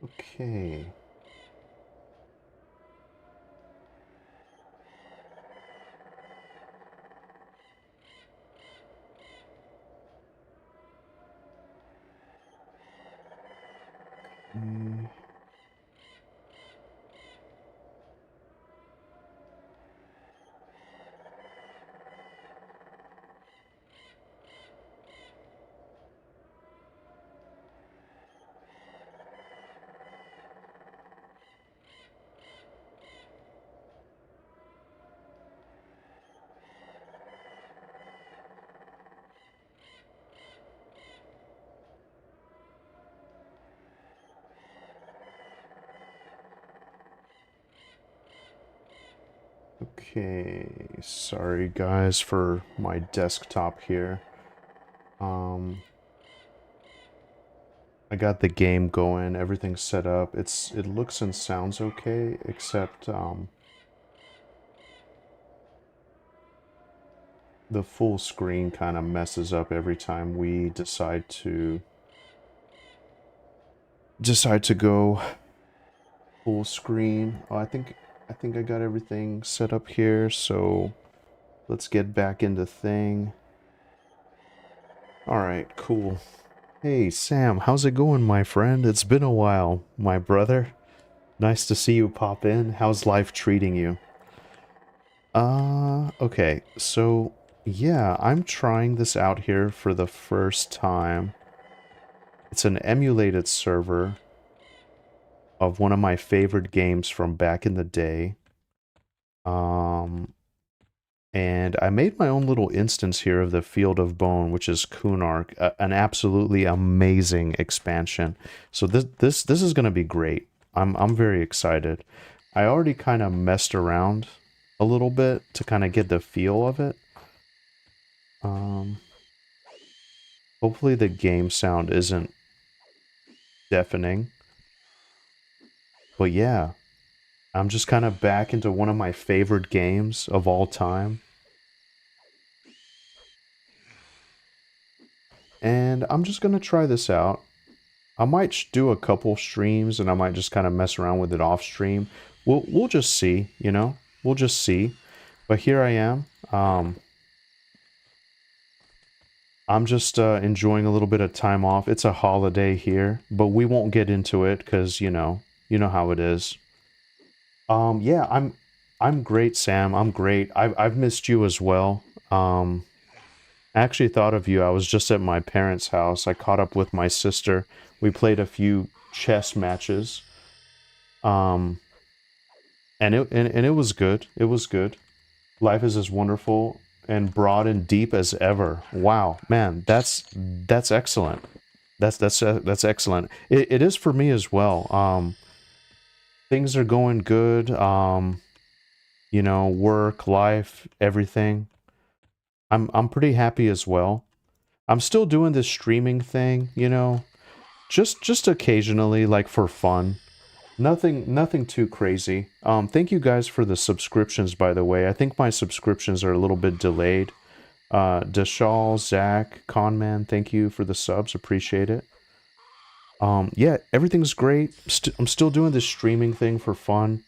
Okay. Mm. Okay, sorry guys for my desktop here. I got the game going, everything's set up. It looks and sounds okay, except the full screen kind of messes up every time we decide to go full screen. Oh, I think I got everything set up here, so let's get back into thing. All right, cool. Hey, Sam, how's it going, my friend? It's been a while, my brother. Nice to see you pop in. How's life treating you? Okay, so yeah, I'm trying this out here for the first time. It's an emulated server of one of my favorite games from back in the day. And I made my own little instance here of the Field of Bone, which is Kunark, an absolutely amazing expansion. So this is going to be great. I'm very excited. I already kind of messed around a little bit to kind of get the feel of it. Hopefully the game sound isn't deafening. But yeah, I'm just kind of back into one of my favorite games of all time. And I'm just going to try this out. I might do a couple streams and I might just kind of mess around with it off stream. We'll just see, you know? We'll just see. But here I am. I'm just enjoying a little bit of time off. It's a holiday here, but we won't get into it because, you know how it is. Yeah, I'm great, Sam. I'm great. I've missed you as well. I actually thought of you. I was just at my parents' house. I caught up with my sister. We played a few chess matches. Um, and it was good. It was good. Life is as wonderful and broad and deep as ever. Wow, man, that's excellent. That's excellent. It is for me as well. Things are going good. You know, work, life, everything. I'm pretty happy as well. I'm still doing this streaming thing, you know, just occasionally, like for fun. Nothing too crazy. Thank you guys for the subscriptions, by the way. I think my subscriptions are a little bit delayed. Deshal, Zach, Conman, thank you for the subs. Appreciate it. Yeah, everything's great. I'm still doing this streaming thing for fun.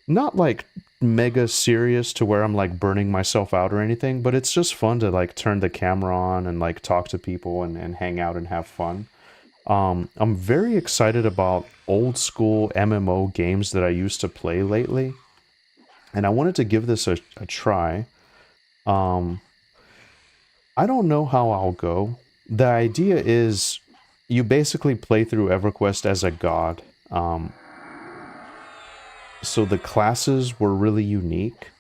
Not like mega serious to where I'm like burning myself out or anything, but it's just fun to like turn the camera on and like talk to people and hang out and have fun. I'm very excited about old school MMO games that I used to play lately, and I wanted to give this a try. I don't know how I'll go. The idea is you basically play through EverQuest as a god. So the classes were really unique.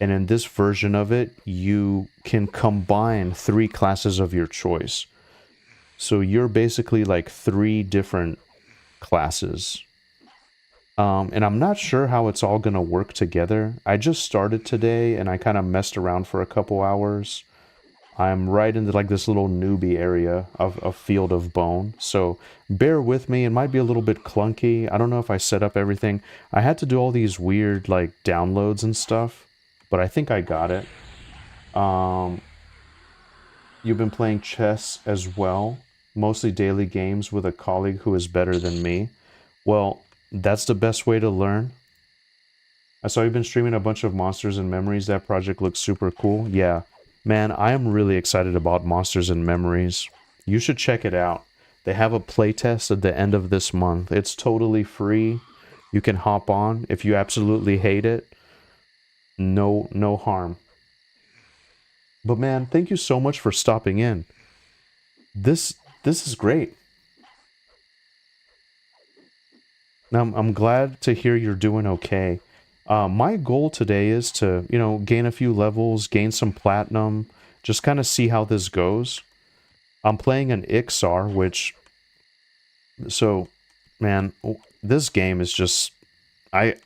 And in this version of it, you can combine 3 classes of your choice. So you're basically like 3 different classes. And I'm not sure how it's all going to work together. I just started today and I kind of messed around for a couple hours. I'm right into like this little newbie area of Field of Bone. So bear with me. It might be a little bit clunky. I don't know if I set up everything. I had to do all these weird like downloads and stuff, but I think I got it. You've been playing chess as well. mostly daily games with a colleague who is better than me. Well, that's the best way to learn. I saw you've been streaming a bunch of Monsters and Memories. That project looks super cool. Yeah, man, I am really excited about Monsters and Memories. You should check it out. They have a playtest at the end of this month. It's totally free. You can hop on. If you absolutely hate it, no harm. But man, thank you so much for stopping in. This is great. I'm glad to hear you're doing okay. My goal today is to, you know, gain a few levels, gain some platinum, just kind of see how this goes. I'm playing an Ixar, which, so, man, this game is just, I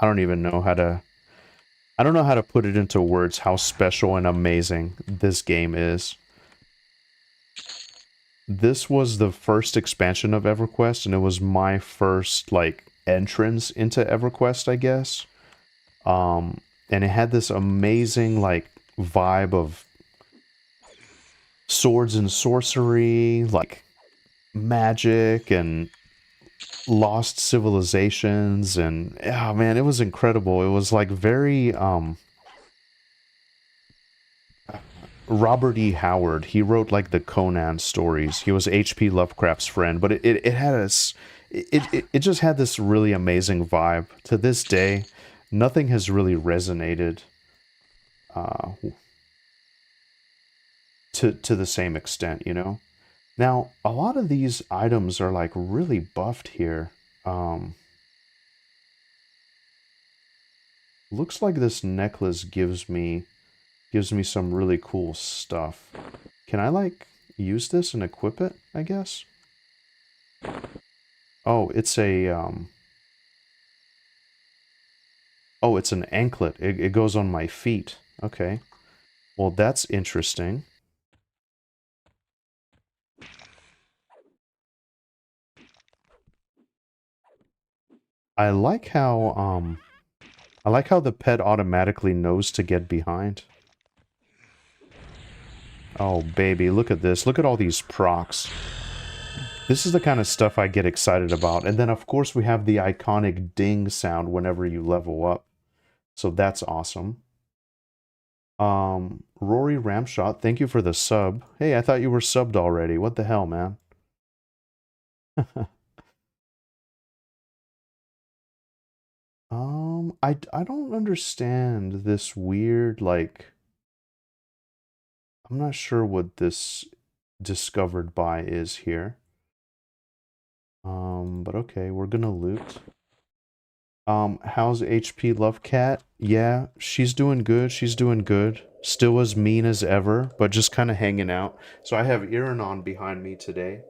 don't even know how to, I don't know how to put it into words how special and amazing this game is. This was the first expansion of EverQuest, and it was my first, like, entrance into EverQuest, I guess. And it had this amazing, like, vibe of swords and sorcery, like, magic and lost civilizations, and, yeah, man, it was incredible. It was, like, very, Robert E. Howard, he wrote like the Conan stories. He was H.P. Lovecraft's friend, but it had it just had this really amazing vibe. To this day, nothing has really resonated to the same extent, you know? Now, a lot of these items are like really buffed here. Looks like this necklace gives me some really cool stuff. Can I, like, use this and equip it, I guess? Oh, it's a, oh, it's an anklet. It goes on my feet. Okay. Well, that's interesting. I like how the pet automatically knows to get behind. Oh, baby, look at this. Look at all these procs. This is the kind of stuff I get excited about. And then, of course, we have the iconic ding sound whenever you level up. So that's awesome. Rory Ramshot, thank you for the sub. Hey, I thought you were subbed already. What the hell, man? I don't understand this weird, like, I'm not sure what this discovered by is here. But okay, we're gonna loot. How's HP Lovecat? Yeah, she's doing good, she's doing good. Still as mean as ever, but just kind of hanging out. So I have Iranon behind me today.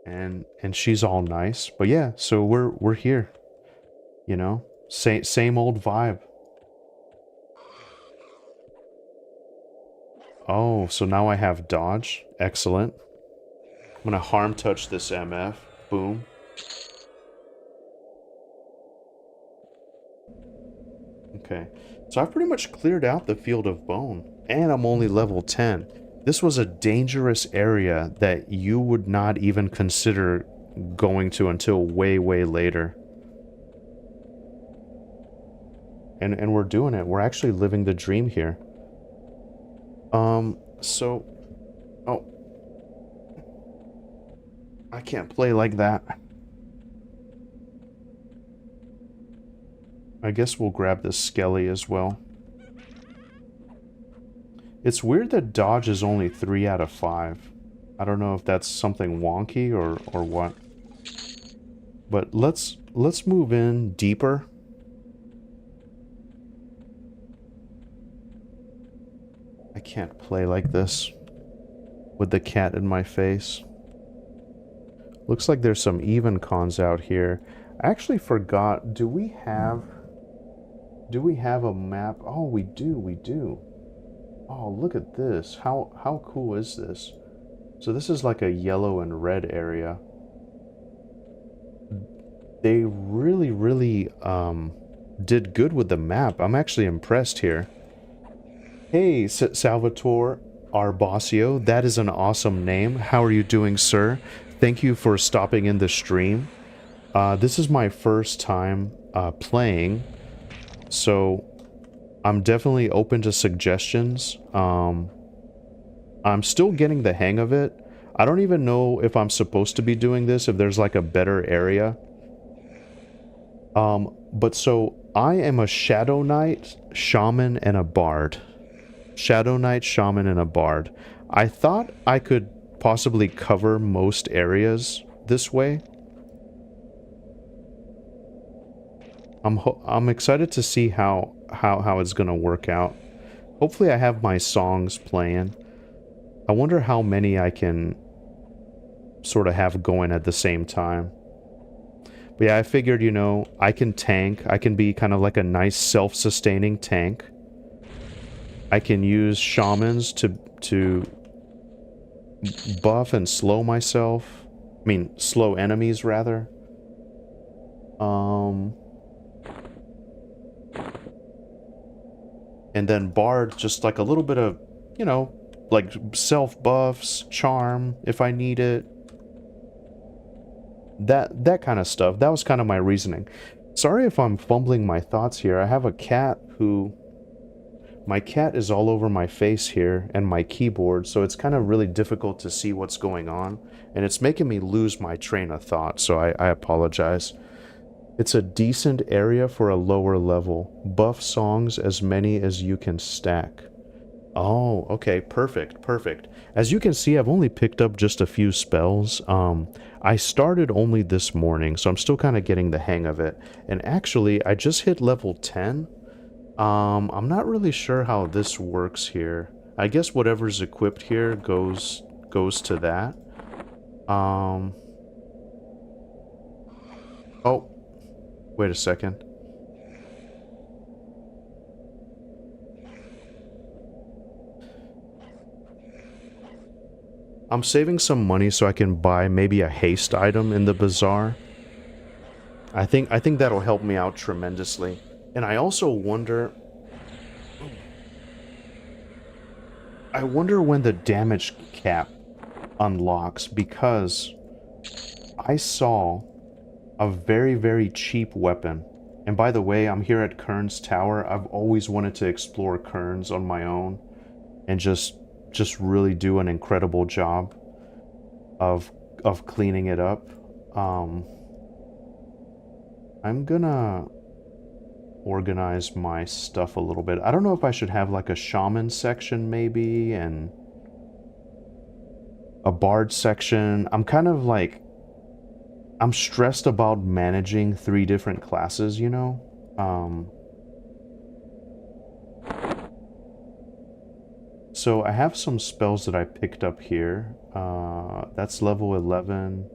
And she's all nice. But yeah, so we're here. You know? Same old vibe. Oh, so now I have dodge. Excellent. I'm gonna harm touch this MF. Boom. Okay. So I've pretty much cleared out the field of bone. And I'm only level 10. This was a dangerous area that you would not even consider going to until way, way later. And we're doing it. We're actually living the dream here. So... Oh. I can't play like that. I guess we'll grab this Skelly as well. It's weird that dodge is only 3 out of 5. I don't know if that's something wonky or what. But let's move in deeper. I can't play like this with the cat in my face. Looks like there's some even cons out here. I actually forgot, do we have a map? Oh, we do. Oh, look at this. How cool is this? So this is like a yellow and red area. They really did good with the map. I'm actually impressed here. Hey, Salvatore. Arbosio, that is an awesome name. How are you doing, sir? Thank you for stopping in the stream. This is my first time playing, so I'm definitely open to suggestions. I'm still getting the hang of it. I don't even know if I'm supposed to be doing this, if there's like a better area. But so I am a Shadow Knight, Shaman, and a Bard. Shadow Knight, Shaman, and a Bard. I thought I could possibly cover most areas this way. I'm excited to see how it's gonna work out. Hopefully I have my songs playing. I wonder how many I can sort of have going at the same time. But yeah, I figured, you know, I can tank. I can be kind of like a nice self-sustaining tank. I can use shamans to buff and slow myself. I mean, slow enemies, rather. And then Bard, just like a little bit of, you know, like self-buffs, charm, if I need it. That kind of stuff. That was kind of my reasoning. Sorry if I'm fumbling my thoughts here. I have a cat who... My cat is all over my face here and my keyboard, so it's kind of really difficult to see what's going on. And it's making me lose my train of thought, so I apologize. It's a decent area for a lower level. Buff songs as many as you can stack. Oh, okay, perfect, perfect. As you can see, I've only picked up just a few spells. I started only this morning, so I'm still kind of getting the hang of it. And actually, I just hit level 10. I'm not really sure how this works here. I guess whatever's equipped here goes to that. Oh, wait a second. I'm saving some money so I can buy maybe a haste item in the bazaar. I think that'll help me out tremendously. And I also wonder... I wonder when the damage cap unlocks, because I saw a very, very cheap weapon. And by the way, I'm here at Kern's Tower. I've always wanted to explore Kern's on my own and just really do an incredible job of cleaning it up. I'm gonna organize my stuff a little bit. I don't know if I should have like a shaman section maybe and a bard section. I'm kind of like, I'm stressed about managing 3 different classes, you know? So I have some spells that I picked up here. That's level 11.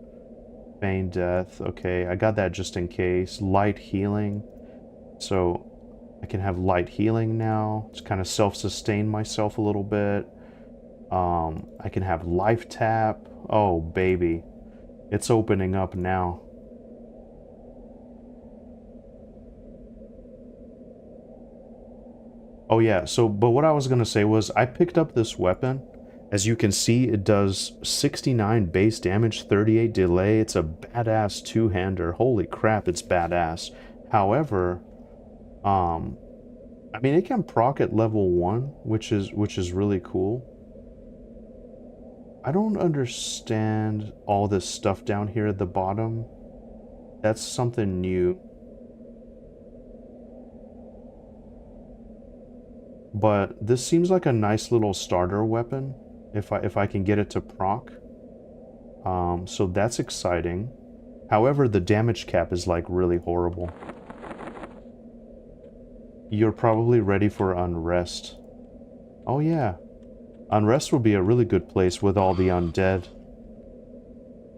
Feign Death. Okay, I got that just in case. Light Healing. So I can have light healing now. Just kind of self-sustain myself a little bit. I can have life tap. Oh, baby. It's opening up now. Oh yeah, so, but what I was gonna say was, I picked up this weapon. As you can see, it does 69 base damage, 38 delay. It's a badass two-hander. Holy crap, it's badass. However, I mean, it can proc at level 1, which is really cool. I don't understand all this stuff down here at the bottom. That's something new. But this seems like a nice little starter weapon if I can get it to proc. So that's exciting. However, the damage cap is like really horrible. You're probably ready for Unrest. Oh yeah. Unrest would be a really good place with all the undead.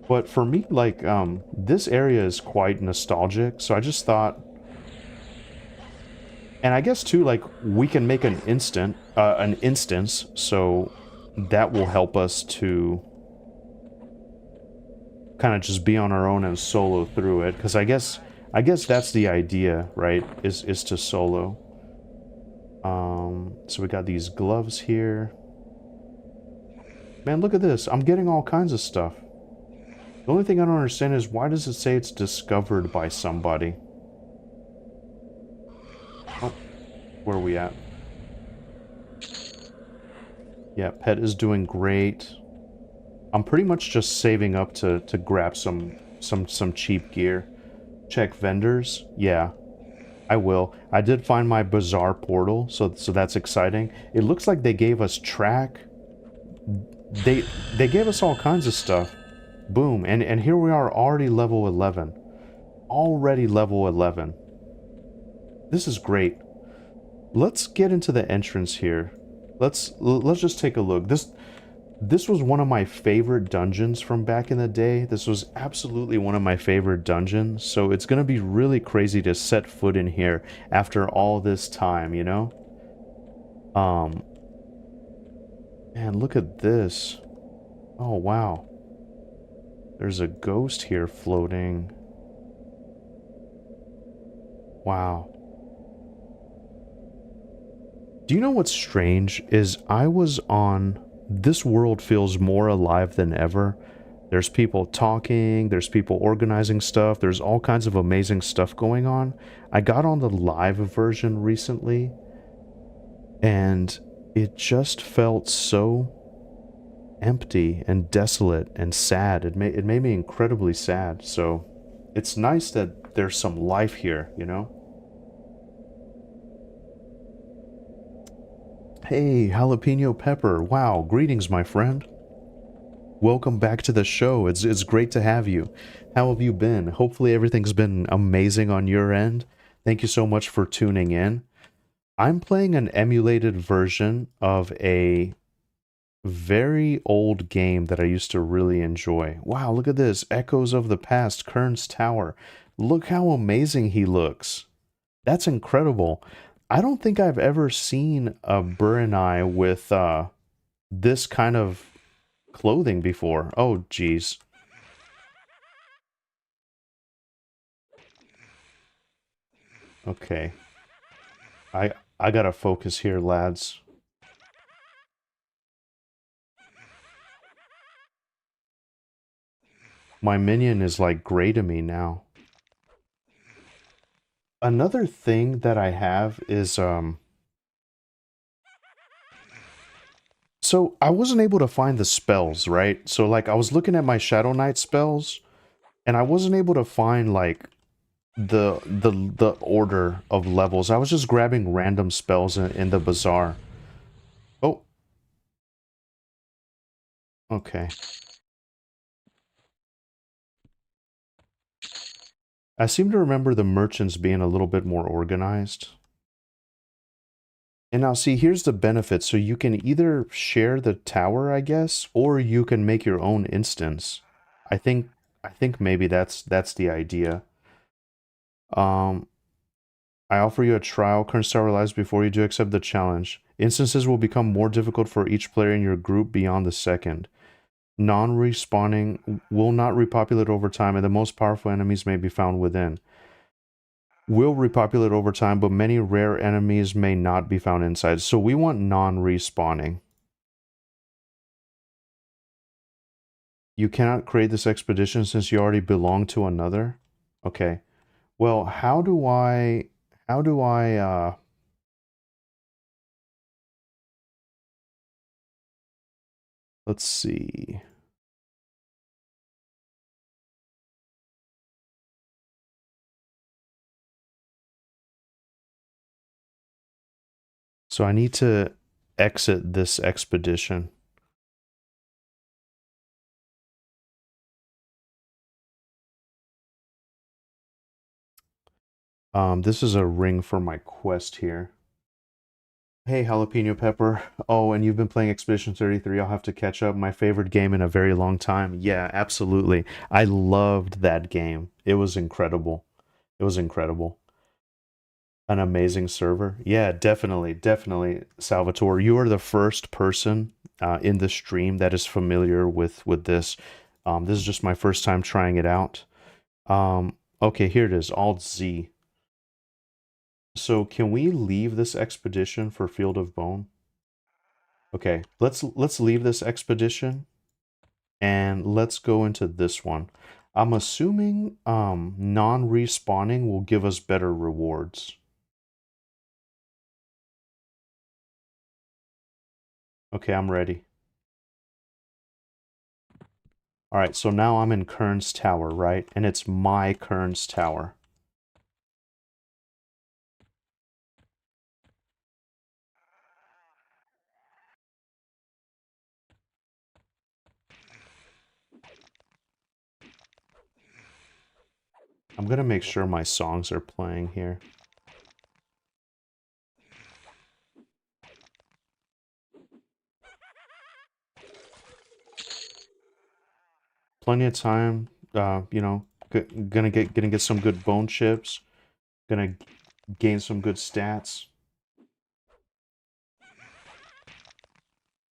But for me, like, this area is quite nostalgic, so I just thought... And I guess, too, like, we can make an instance, so that will help us to kind of just be on our own and solo through it, because I guess that's the idea, right, is to solo. So we got these gloves here. Man, look at this. I'm getting all kinds of stuff. The only thing I don't understand is why does it say it's discovered by somebody? Oh, where are we at? Yeah, pet is doing great. I'm pretty much just saving up to grab some cheap gear. Check vendors. Yeah, I will. I did find my bazaar portal, so that's exciting. It looks like they gave us track. They gave us all kinds of stuff. Boom, and here we are already level 11. Already level 11. This is great. Let's get into the entrance here. Let's just take a look. This was one of my favorite dungeons from back in the day. This was absolutely one of my favorite dungeons. So it's going to be really crazy to set foot in here after all this time, you know? Man, look at this. Oh, wow. There's a ghost here floating. Wow. Do you know what's strange is I was on... This world feels more alive than ever. There's people talking, there's people organizing stuff, there's all kinds of amazing stuff going on. I got on the live version recently, and it just felt so empty and desolate and sad. It made me incredibly sad. So it's nice that there's some life here, you know? Hey, Jalapeno Pepper. Wow, greetings, my friend. Welcome back to the show. It's great to have you. How have you been? Hopefully everything's been amazing on your end. Thank you so much for tuning in. I'm playing an emulated version of a very old game that I used to really enjoy. Wow, look at this. Echoes of the Past, Kern's Tower. Look how amazing he looks. That's incredible. I don't think I've ever seen a Burinai with this kind of clothing before. Oh, geez. Okay. I gotta focus here, lads. My minion is like gray to me now. Another thing that I have is so I wasn't able to find the spells, right? So like I was looking at my Shadow Knight spells and I wasn't able to find like the order of levels. I was just grabbing random spells in the bazaar. Oh, okay. I seem to remember the merchants being a little bit more organized. And now see, here's the benefit. So you can either share the tower, I guess, or you can make your own instance. I think maybe that's the idea. Um, I offer you a trial. Current tower lives before you do accept the challenge. Instances will become more difficult for each player in your group beyond the second. Non-respawning will not repopulate over time, and the most powerful enemies may be found within. Will repopulate over time, but many rare enemies may not be found inside. So we want non-respawning. You cannot create this expedition since you already belong to another? Okay. Well, let's see. So I need to exit this expedition. This is a ring for my quest here. Hey, Jalapeno Pepper. Oh, and you've been playing Expedition 33. I'll have to catch up. My favorite game in a very long time. Yeah, absolutely. I loved that game. It was incredible. It was incredible. An amazing server. Yeah, definitely, Salvatore. You are the first person in the stream that is familiar with this. This is just my first time trying it out. Okay, here it is. Alt Z. So can we leave this expedition for Field of Bone? Okay, let's leave this expedition and let's go into this one. I'm assuming non-respawning will give us better rewards. Okay, I'm ready. All right, so now I'm in Kern's Tower, right? And it's my Kern's Tower. I'm gonna make sure my songs are playing here. Plenty of time, you know, gonna get some good bone chips. Gonna gain some good stats.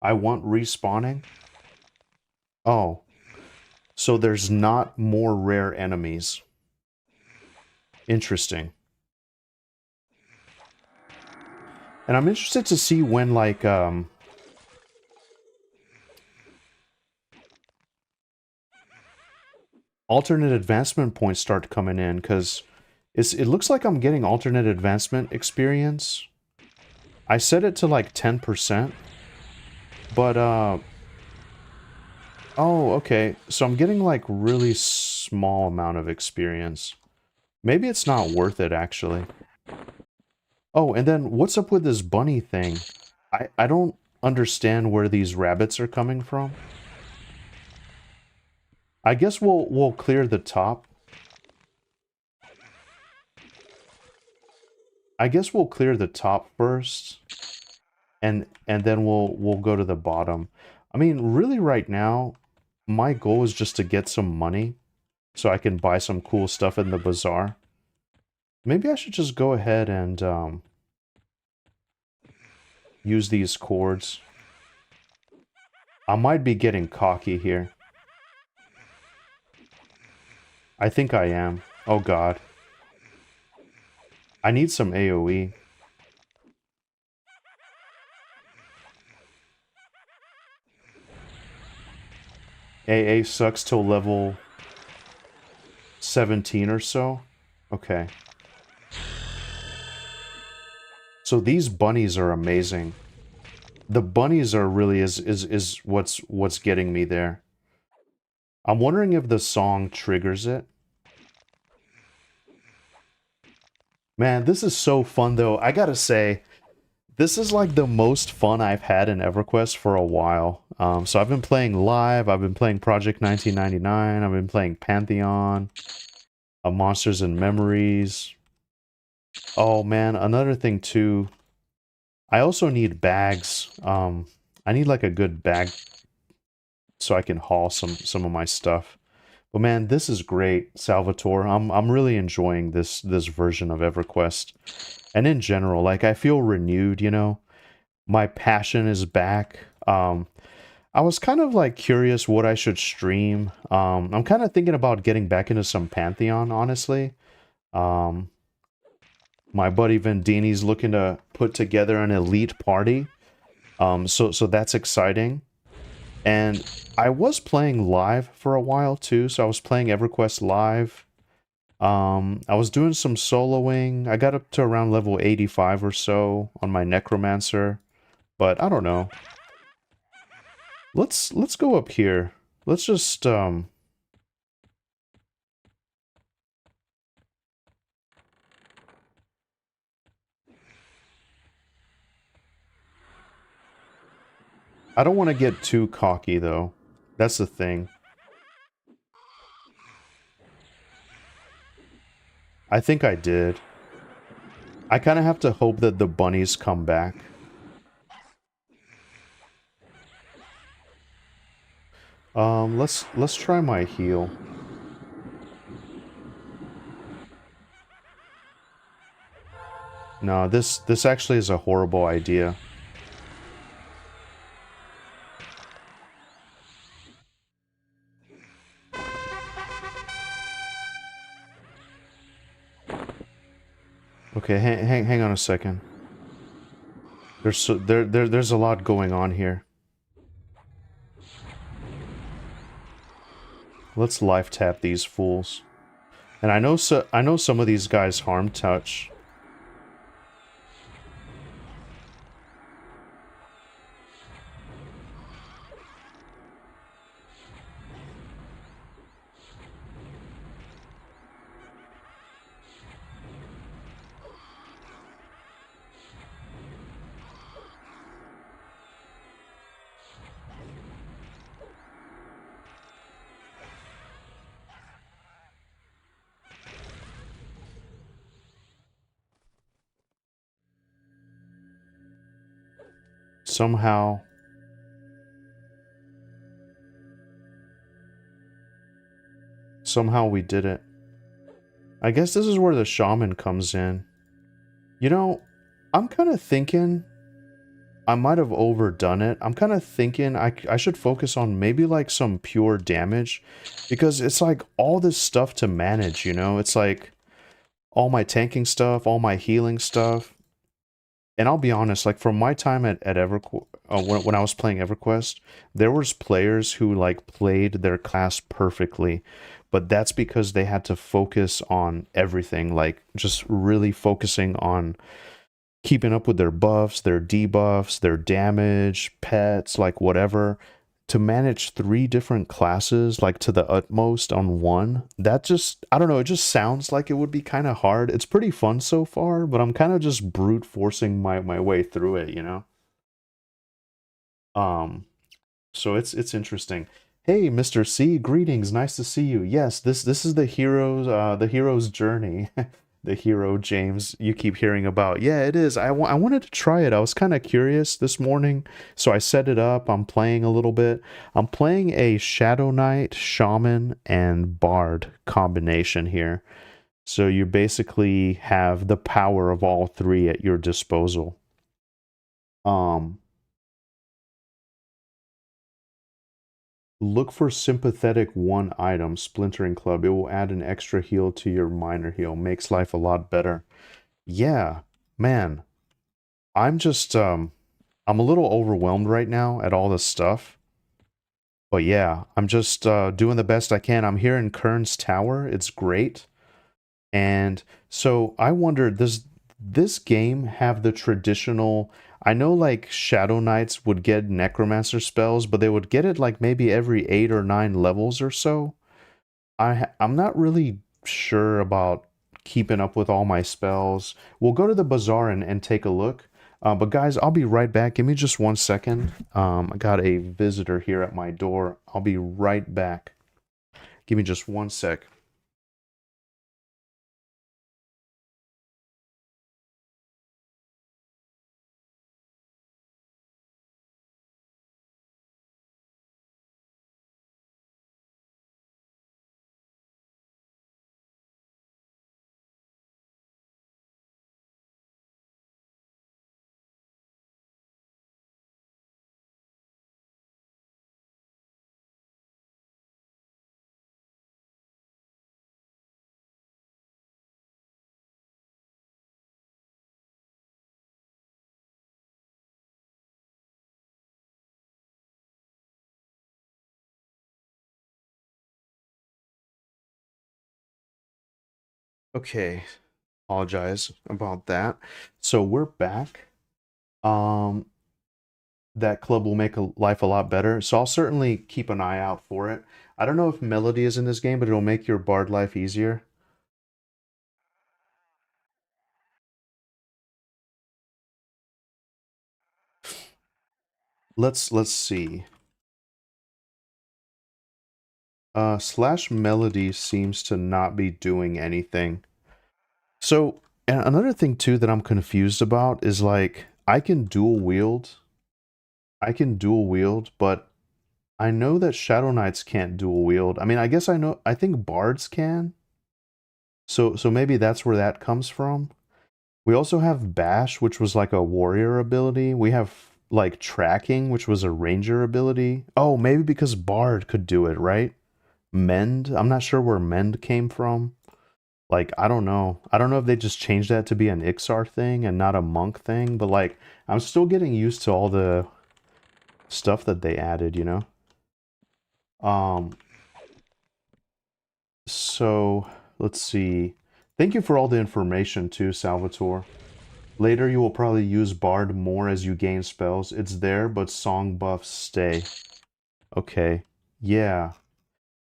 I want respawning. Oh, so there's not more rare enemies. Interesting. And I'm interested to see when, like, alternate advancement points start coming in, because it looks like I'm getting alternate advancement experience. I set it to, like, 10%. But, oh, okay. So I'm getting, like, really small amount of experience. Maybe it's not worth it, actually. Oh, and then what's up with this bunny thing? I don't understand where these rabbits are coming from. I guess we'll clear the top. I guess we'll clear the top first, and then we'll go to the bottom. I mean, really right now, my goal is just to get some money so I can buy some cool stuff in the bazaar. Maybe I should just go ahead and use these cords. I might be getting cocky here. I think I am. Oh god. I need some AoE. AA sucks till level 17 or so? Okay. So these bunnies are amazing. The bunnies are really is what's getting me there. I'm wondering if the song triggers it. Man, this is so fun though. I gotta say, this is like the most fun I've had in EverQuest for a while. So I've been playing live, I've been playing Project 1999, I've been playing Pantheon, Monsters and Memories. Oh man, another thing too. I also need bags. I need like a good bag so I can haul some of my stuff. But man, this is great, Salvatore. I'm really enjoying this version of EverQuest. And in general, like I feel renewed, you know. My passion is back. I was kind of like curious what I should stream. I'm kind of thinking about getting back into some Pantheon, honestly. Um, my buddy Vendini's looking to put together an elite party. So that's exciting. And I was playing live for a while too, so I was playing EverQuest live. I was doing some soloing. I got up to around level 85 or so on my Necromancer, but I don't know. Let's go up here. Let's just I don't want to get too cocky though. That's the thing. I think I did. I kind of have to hope that the bunnies come back. Let's try my heal. No, this actually is a horrible idea. Okay, hang on a second. There's a lot going on here. Let's life tap these fools. And I know some of these guys harm touch. Somehow we did it. I guess this is where the shaman comes in. You know, I'm kind of thinking I might have overdone it. I'm kind of thinking I should focus on maybe like some pure damage, because it's like all this stuff to manage, you know? It's like all my tanking stuff, all my healing stuff. And I'll be honest, like from my time at EverQuest, when I was playing EverQuest, there was players who like played their class perfectly, but that's because they had to focus on everything, like just really focusing on keeping up with their buffs, their debuffs, their damage, pets, like whatever. To manage 3 different classes, like to the utmost on one, that just, I don't know, it just sounds like it would be kind of hard. It's pretty fun so far, but I'm kind of just brute forcing my way through it, you know? Um, so it's interesting. Hey, Mr. C, greetings. Nice to see you. Yes, this is the hero's journey. The hero James you keep hearing about. Yeah, it is. I wanted to try it. I was kind of curious this morning, so I set it up. I'm playing a little bit. I'm playing a Shadow Knight, Shaman, and Bard combination here. So you basically have the power of all 3 at your disposal. Um, Look for sympathetic 1 item, Splintering Club. It will add an extra heal to your minor heal. Makes life a lot better. Yeah, man. I'm just I'm a little overwhelmed right now at all this stuff. But yeah, I'm just doing the best I can. I'm here in Kern's Tower. It's great. And so I wondered, does this game have the traditional, I know like Shadow Knights would get Necromancer spells, but they would get it like maybe every 8 or 9 levels or so. I'm not really sure about keeping up with all my spells. We'll go to the bazaar and take a look. But guys, I'll be right back. Give me just 1 second. I got a visitor here at my door. I'll be right back. Give me just 1 sec. Okay, apologize about that. So we're back. Um, that club will make life a lot better. So I'll certainly keep an eye out for it. I don't know if Melody is in this game, but it'll make your bard life easier. Let's see. Slash Melody seems to not be doing anything. So, and another thing too that I'm confused about is like I can dual wield. I can dual wield, but I know that Shadow Knights can't dual wield. I mean, I guess I think bards can. So maybe that's where that comes from. We also have Bash, which was like a warrior ability. We have like Tracking, which was a ranger ability. Oh, maybe because Bard could do it, right? Mend. I'm not sure where Mend came from. Like, I don't know. I don't know if they just changed that to be an Ixar thing and not a monk thing, but like, I'm still getting used to all the stuff that they added, you know? Um, so let's see. Thank you for all the information too, Salvatore. Later, you will probably use Bard more as you gain spells. It's there, but song buffs stay. Okay. Yeah.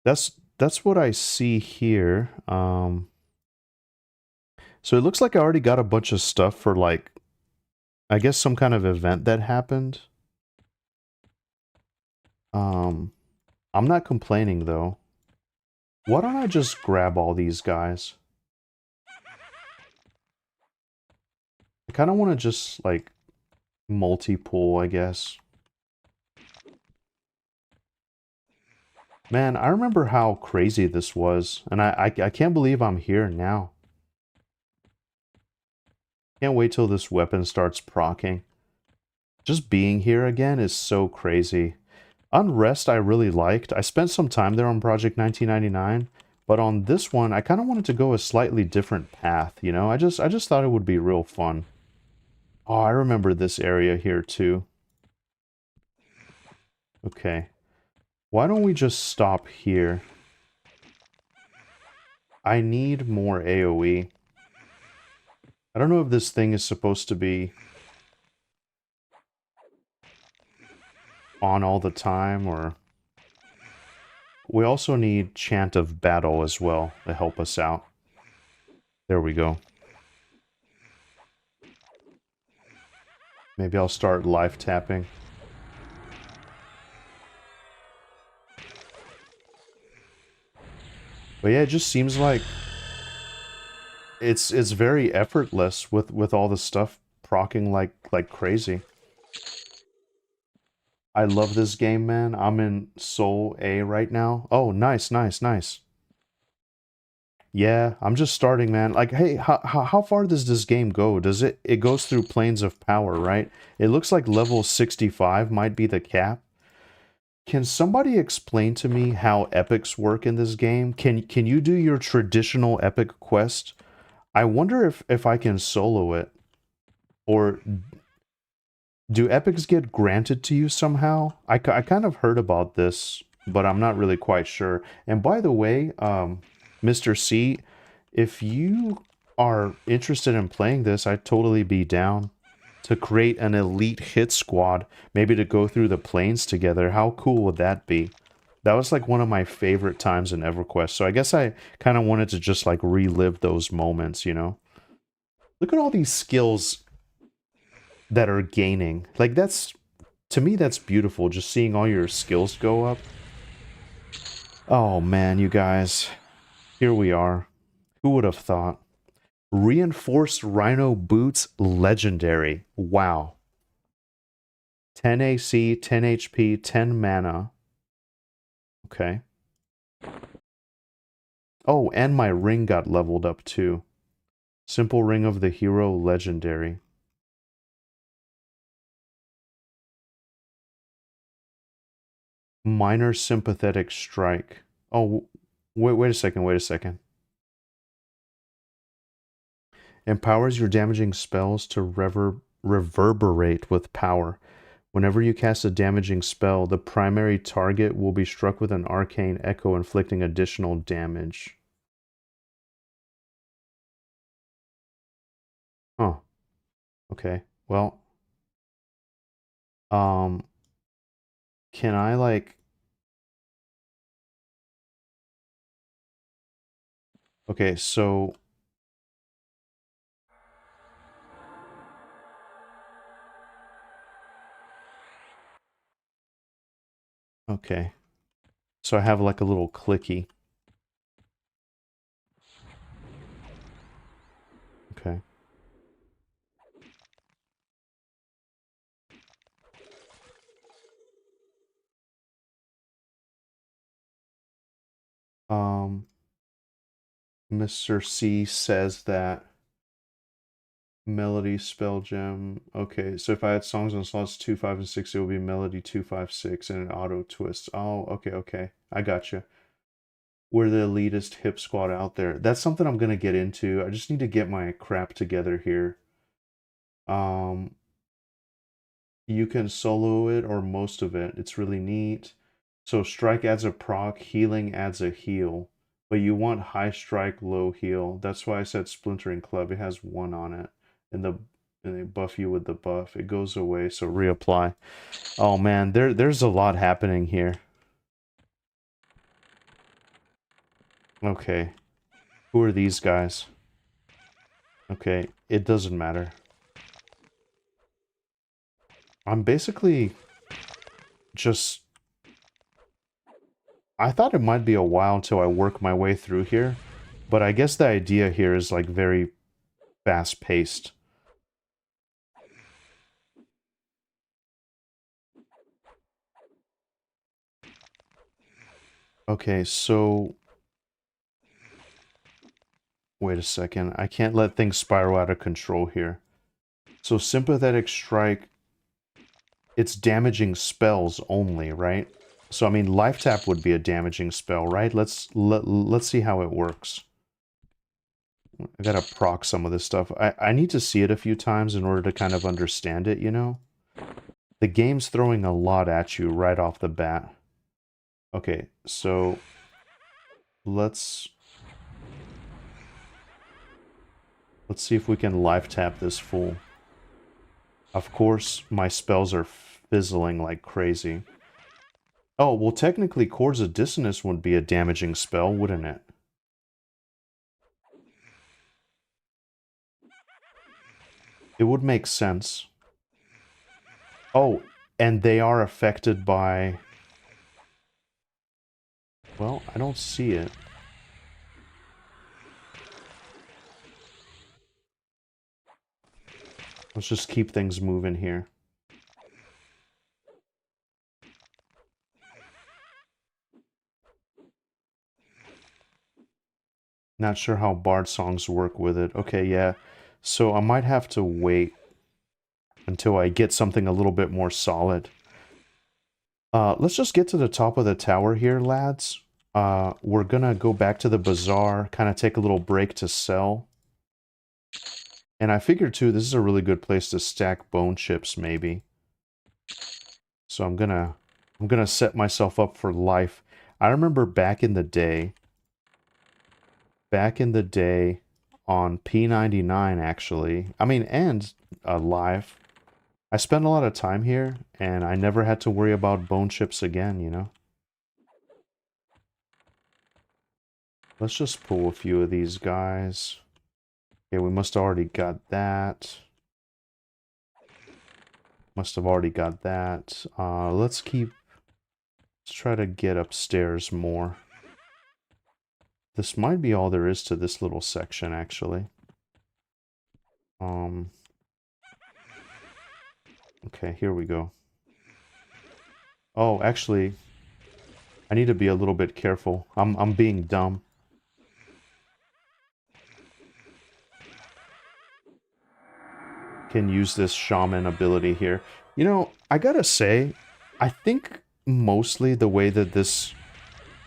That's what I see here. So it looks like I already got a bunch of stuff for like, I guess some kind of event that happened. Um, I'm not complaining though. Why don't I just grab all these guys? I kind of want to just like multi-pull, I guess. Man, I remember how crazy this was, and I can't believe I'm here now. Can't wait till this weapon starts proccing. Just being here again is so crazy. Unrest I really liked. I spent some time there on Project 1999, but on this one I kind of wanted to go a slightly different path, you know? I just thought it would be real fun. Oh, I remember this area here too. Okay. Why don't we just stop here? I need more AoE. I don't know if this thing is supposed to be on all the time, or... We also need Chant of Battle as well to help us out. There we go. Maybe I'll start life tapping. But yeah, it just seems like it's very effortless with all the stuff proccing like crazy. I love this game, man. I'm in Soul A right now. Oh, nice, nice, nice. Yeah, I'm just starting, man. Like, hey, how far does this game go? Does it goes through planes of power, right? It looks like level 65 might be the cap. Can somebody explain to me how epics work in this game? Can you do your traditional epic quest? I wonder if I can solo it, or do epics get granted to you somehow? I kind of heard about this, but I'm not really quite sure. And by the way, Mr. C, if you are interested in playing this, I'd totally be down to create an elite hit squad, maybe to go through the planes together. How cool would that be? That was like one of my favorite times in EverQuest, so I guess I kind of wanted to just like relive those moments, you know? Look at all these skills that are gaining. Like, that's, to me, that's beautiful, just seeing all your skills go up. Oh man, you guys, here we are. Who would have thought? Reinforced Rhino Boots Legendary. Wow. 10 AC, 10 HP, 10 mana. Okay. Oh, and my ring got leveled up too. Simple Ring of the Hero Legendary. Minor Sympathetic Strike. Oh, wait a second, wait a second. Empowers your damaging spells to reverberate with power. Whenever you cast a damaging spell, the primary target will be struck with an arcane echo, inflicting additional damage. Huh. Okay. Well, um, can I like... Okay, so... Okay. So I have like a little clicky. Okay. Mr. C says that Melody Spell Gem. Okay, so if I had songs on slots 2, 5, and 6, it would be Melody 2, 5, 6, and an auto twist. Oh, okay, okay. I got you. We're the elitist hip squad out there. That's something I'm gonna get into. I just need to get my crap together here. Um, you can solo it or most of it. It's really neat. So strike adds a proc, healing adds a heal. But you want high strike, low heal. That's why I said Splintering Club. It has 1 on it. And they buff you with the buff. It goes away, so reapply. Oh man, there's a lot happening here. Okay. Who are these guys? Okay, it doesn't matter. I'm basically just... I thought it might be a while until I work my way through here, but I guess the idea here is like very fast-paced. Okay, so... Wait a second. I can't let things spiral out of control here. So Sympathetic Strike, it's damaging spells only, right? So I mean, Life Tap would be a damaging spell, right? Let's see how it works. I gotta proc some of this stuff. I need to see it a few times in order to kind of understand it, you know? The game's throwing a lot at you right off the bat. Okay, so let's see if we can life tap this fool. Of course, my spells are fizzling like crazy. Oh, well technically Chords of Dissonance would be a damaging spell, wouldn't it? It would make sense. Oh, and they are affected by... Well, I don't see it. Let's just keep things moving here. Not sure how bard songs work with it. Okay, yeah. So I might have to wait until I get something a little bit more solid. Let's just get to the top of the tower here, lads. We're gonna go back to the bazaar, kind of take a little break to sell. And I figured, too, this is a really good place to stack bone chips, maybe. So I'm gonna set myself up for life. I remember back in the day on P99, actually. I mean, and live. I spent a lot of time here, and I never had to worry about bone chips again, you know? Let's just pull a few of these guys. Okay, we must have already got that. Must have already got that. Let's try to get upstairs more. This might be all there is to this little section, actually. Okay, here we go. Oh, actually, I need to be a little bit careful. I'm being dumb. Can use this shaman ability here. You know, I gotta say, I think mostly the way that this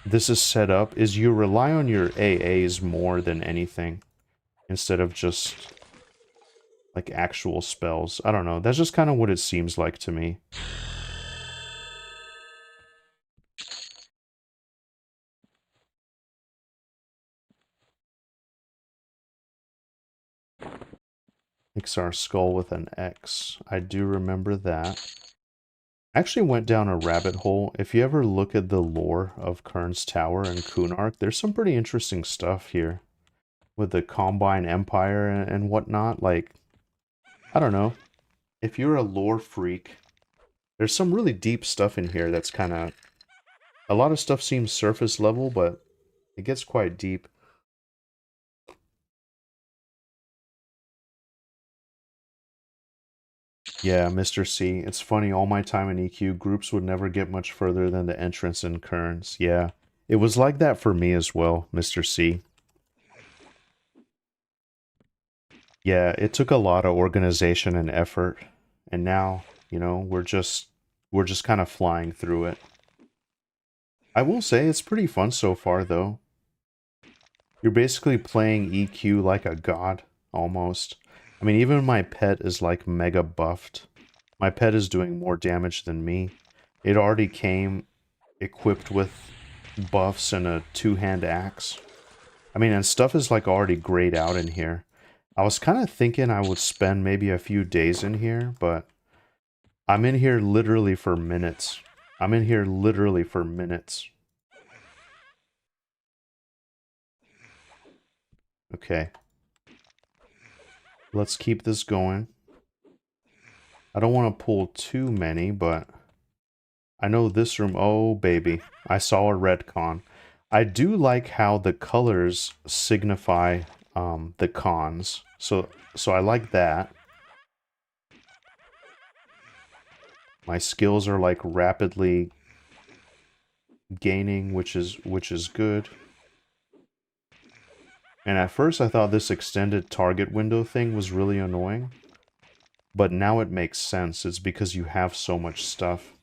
is set up is you rely on your AAs more than anything, instead of just like actual spells. I don't know. That's just kind of what it seems like to me. Ixar skull with an X. I do remember that. I actually went down a rabbit hole. If you ever look at the lore of Kern's Tower and Kunark, there's some pretty interesting stuff here. With the Combine Empire and whatnot. Like, I don't know. If you're a lore freak, there's some really deep stuff in here that's kind of... A lot of stuff seems surface level, but it gets quite deep. Yeah, Mr. C. It's funny, all my time in EQ, groups would never get much further than the entrance in Kerns. Yeah, it was like that for me as well, Mr. C. Yeah, it took a lot of organization and effort, and now, you know, we're just kind of flying through it. I will say it's pretty fun so far, though. You're basically playing EQ like a god, almost. I mean, even my pet is like mega buffed. My pet is doing more damage than me. It already came equipped with buffs and a two-hand axe. I mean, and stuff is like already grayed out in here. I was kind of thinking I would spend maybe a few days in here, but I'm in here literally for minutes. I'm in here literally for minutes. Okay. Let's keep this going. I don't want to pull too many, but I know this room. Oh, baby. I saw a retcon. I do like how the colors signify the cons. So I like that. My skills are like rapidly gaining, which is good. And at first I thought this extended target window thing was really annoying. But now it makes sense. It's because you have so much stuff.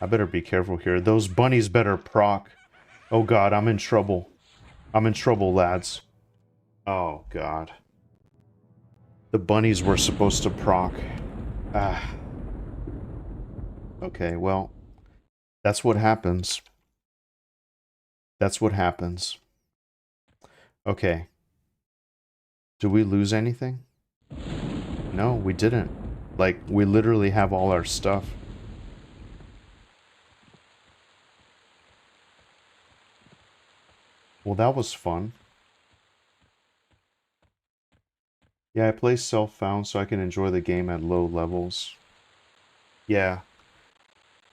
I better be careful here. Those bunnies better proc. Oh god, I'm in trouble. I'm in trouble, lads. Oh god. The bunnies were supposed to proc. Ah. Okay, well, that's what happens. That's what happens. Okay. Did we lose anything? No, we didn't. Like, we literally have all our stuff. Well, that was fun. Yeah, I play self-found so I can enjoy the game at low levels. Yeah.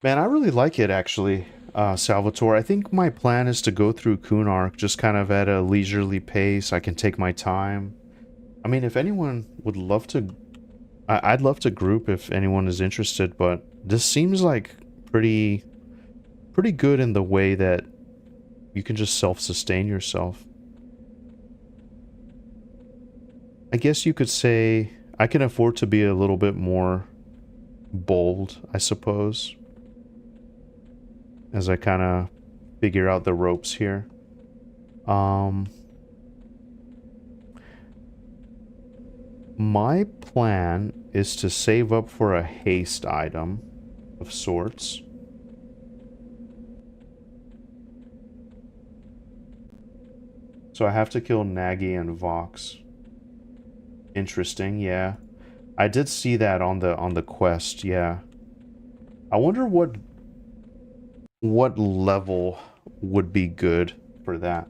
Man, I really like it, actually, Salvatore. I think my plan is to go through Kunark just kind of at a leisurely pace. I can take my time. I mean, if anyone would love to... I'd love to group if anyone is interested, but this seems like pretty good in the way that you can just self-sustain yourself. I guess you could say I can afford to be a little bit more bold, I suppose, as I kind of figure out the ropes here. My plan is to save up for a haste item of sorts. So I have to kill Nagy and Vox. Interesting, yeah. I did see that on the quest, yeah. I wonder what level would be good for that.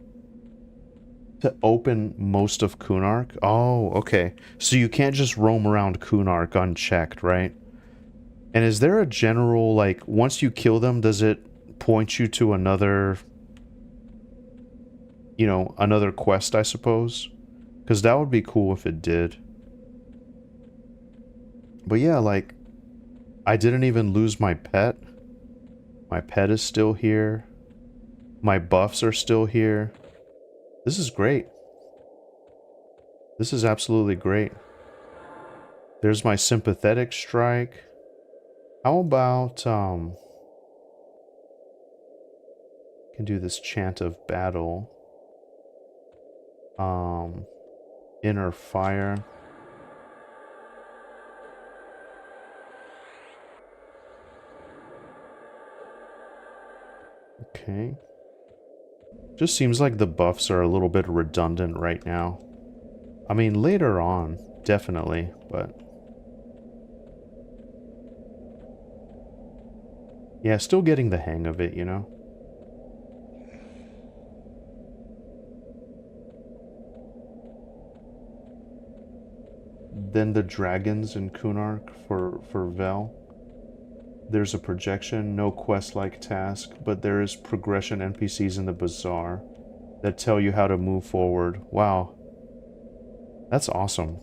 To open most of Kunark? Oh, okay. So you can't just roam around Kunark unchecked, right? And is there a general, like, once you kill them, does it point you to another, you know, another quest, I suppose? Because that would be cool if it did. But yeah, like, I didn't even lose my pet. My pet is still here. My buffs are still here. This is great. This is absolutely great. There's my sympathetic strike. How about, can do this chant of battle. Inner fire. Okay. Just seems like the buffs are a little bit redundant right now. I mean, later on, definitely, but... yeah, still getting the hang of it, you know? Then the dragons in Kunark for Vel. There's a projection, no quest-like task, but there is progression NPCs in the bazaar that tell you how to move forward. Wow. That's awesome.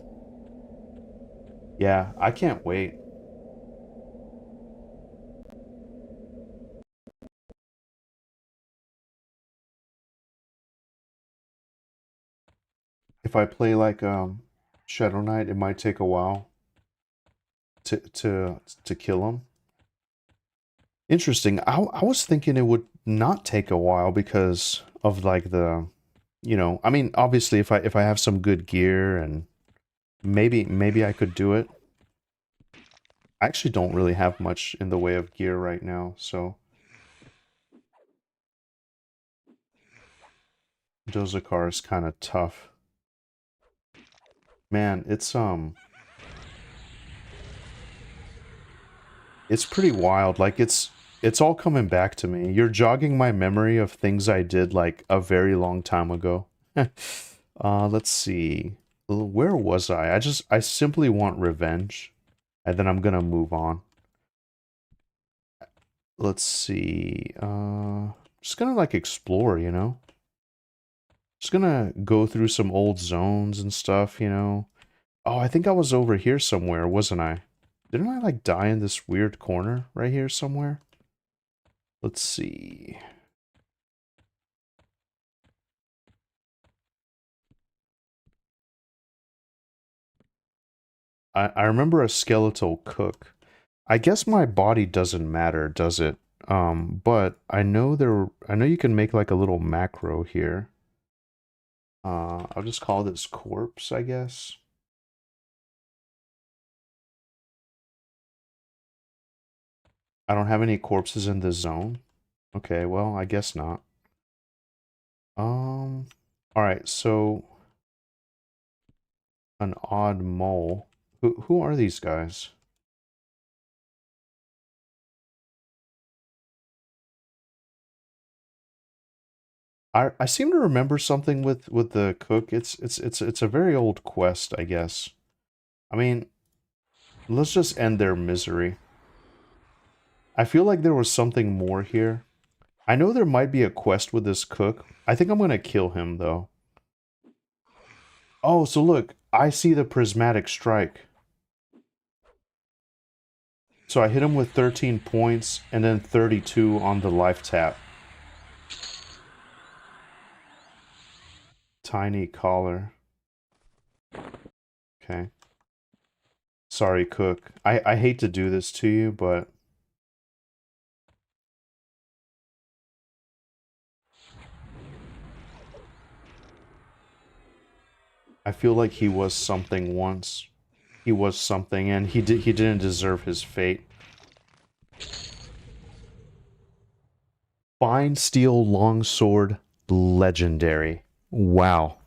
Yeah, I can't wait. If I play like Shadow Knight, it might take a while to kill him. Interesting. I was thinking it would not take a while because of like the, you know, I mean, obviously if I have some good gear and maybe I could do it. I actually don't really have much in the way of gear right now, so Dozakar is kind of tough. Man, it's pretty wild. Like it's all coming back to me. You're jogging my memory of things I did like a very long time ago. Let's see. Where was I? I simply want revenge. And then I'm gonna move on. Let's see. Just gonna like explore, you know? Just gonna go through some old zones and stuff, you know? Oh, I think I was over here somewhere, wasn't I? Didn't I like die in this weird corner right here somewhere? Let's see. I remember a skeletal cook. I guess my body doesn't matter, does it? But I know you can make like a little macro here. I'll just call this corpse, I guess. I don't have any corpses in this zone. Okay, well, I guess not. All right, so an odd mole. Who are these guys? I seem to remember something with the cook. It's a very old quest, I guess. I mean, let's just end their misery. I feel like there was something more here. I know there might be a quest with this cook. I think I'm gonna kill him though. Oh, so look, I see the prismatic strike. So I hit him with 13 points and then 32 on the life tap. Tiny collar. Okay. Sorry, cook. I hate to do this to you, but I feel like he was something once. He was something, and he didn't deserve his fate. Fine steel longsword, legendary. Wow.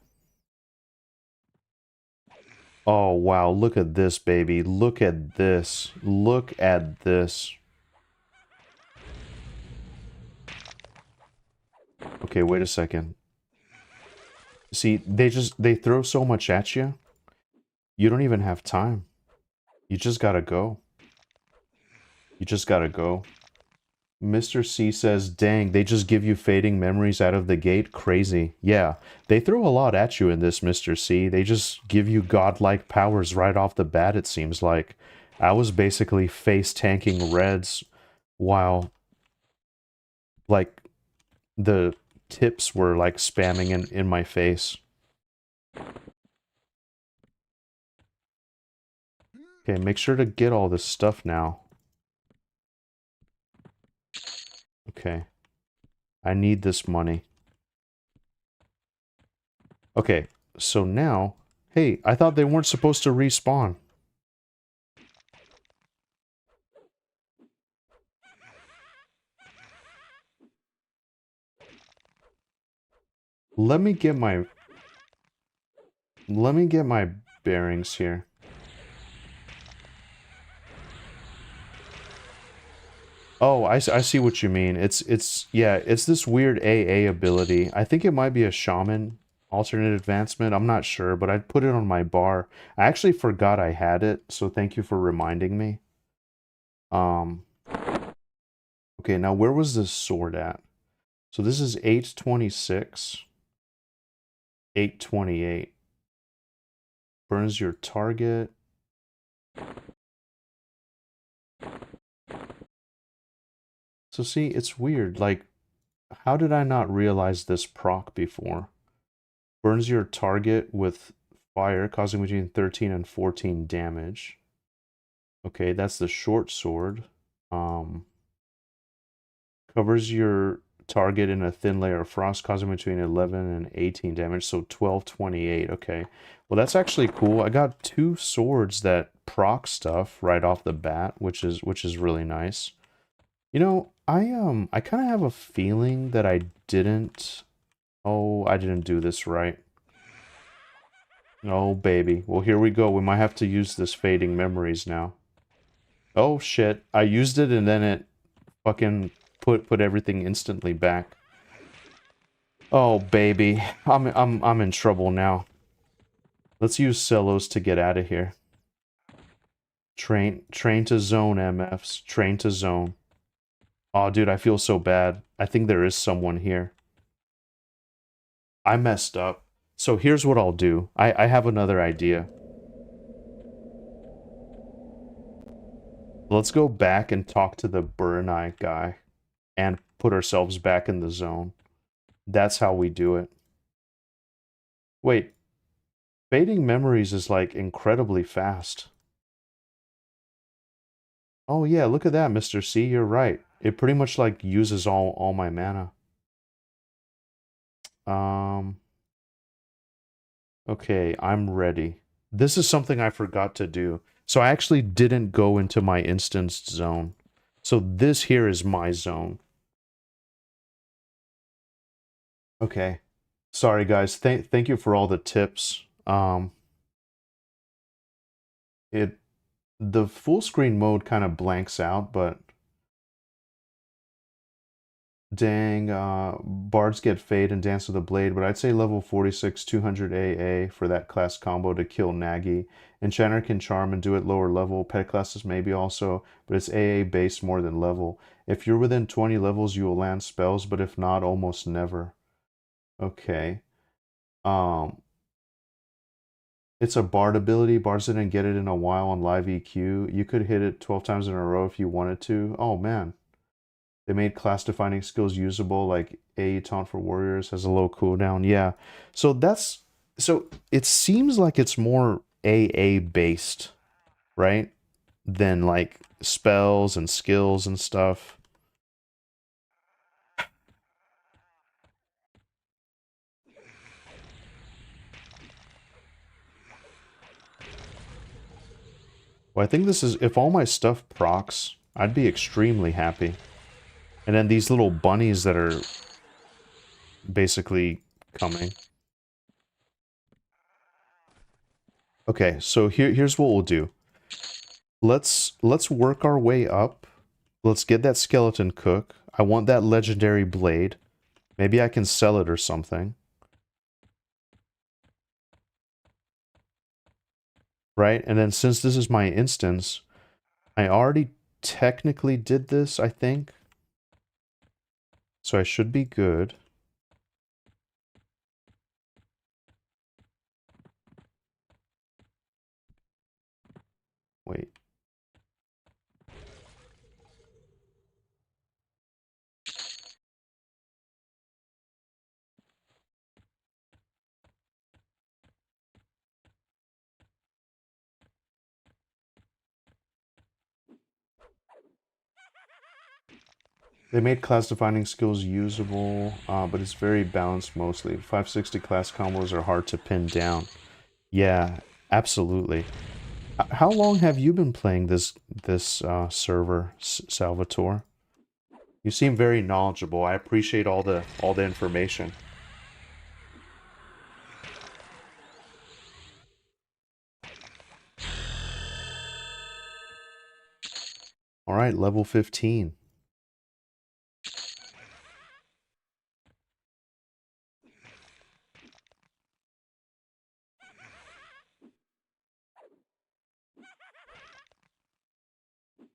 Oh wow, look at this, baby. Look at this. Look at this. Okay, wait a second. See, they throw so much at you. You don't even have time. You just gotta go. You just gotta go. Mr. C says, dang, they just give you fading memories out of the gate? Crazy. Yeah, they throw a lot at you in this, Mr. C. They just give you godlike powers right off the bat, it seems like. I was basically face tanking reds while, like, the tips were, like, spamming in my face. Okay, make sure to get all this stuff now. Okay. I need this money. Okay, so now... Hey, I thought they weren't supposed to respawn. Let me get my bearings here. Oh, I see what you mean. Yeah, it's this weird AA ability. I think it might be a shaman alternate advancement. I'm not sure, but I put it on my bar. I actually forgot I had it, so thank you for reminding me. Okay, now where was this sword at? So this is 826. 828. Burns your target. So see, it's weird. Like, how did I not realize this proc before? Burns your target with fire, causing between 13 and 14 damage. Okay, that's the short sword. Covers your target in a thin layer of frost, causing between 11 and 18 damage, so 1228. Okay. Well, that's actually cool. I got 2 swords that proc stuff right off the bat, which is really nice. You know, I kind of have a feeling that I didn't do this right. Oh, baby. Well, here we go. We might have to use this fading memories now. Oh shit. I used it and then it fucking put everything instantly back. Oh baby. I'm in trouble now. Let's use Celos to get out of here. Train to zone, MFs. Train to zone. Oh dude, I feel so bad. I think there is someone here. I messed up. So here's what I'll do. I have another idea. Let's go back and talk to the Burn-Eye guy and put ourselves back in the zone. That's how we do it. Wait. Fading memories is like incredibly fast. Oh yeah, look at that, Mr. C. You're right. It pretty much like uses all my mana. Okay, I'm ready. This is something I forgot to do. So I actually didn't go into my instanced zone. So this here is my zone. Okay. Sorry guys. Thank you for all the tips. The full screen mode kind of blanks out, but dang, bards get fade and dance with a blade, but I'd say level 46 200 AA for that class combo to kill Nagi. Enchanter can charm and do it lower level. Pet classes maybe also, but it's AA based more than level. If you're within 20 levels, you will land spells, but if not, almost never. Okay. It's a bard ability. Bards didn't get it in a while on live EQ. You could hit it 12 times in a row if you wanted to. Oh man. They made class-defining skills usable, like A Taunt for Warriors has a low cooldown. Yeah. So it seems like it's more AA based, right? Than like spells and skills and stuff. Well, I think this is, if all my stuff procs, I'd be extremely happy. And then these little bunnies that are basically coming. Okay, so here's what we'll do. Let's work our way up. Let's get that skeleton cook. I want that legendary blade. Maybe I can sell it or something. Right? And then since this is my instance, I already technically did this, I think. So I should be good. Wait. They made class-defining skills usable, but it's very balanced mostly. 560 class combos are hard to pin down. Yeah, absolutely. How long have you been playing this server, Salvatore? You seem very knowledgeable. I appreciate all the information. All right, level 15.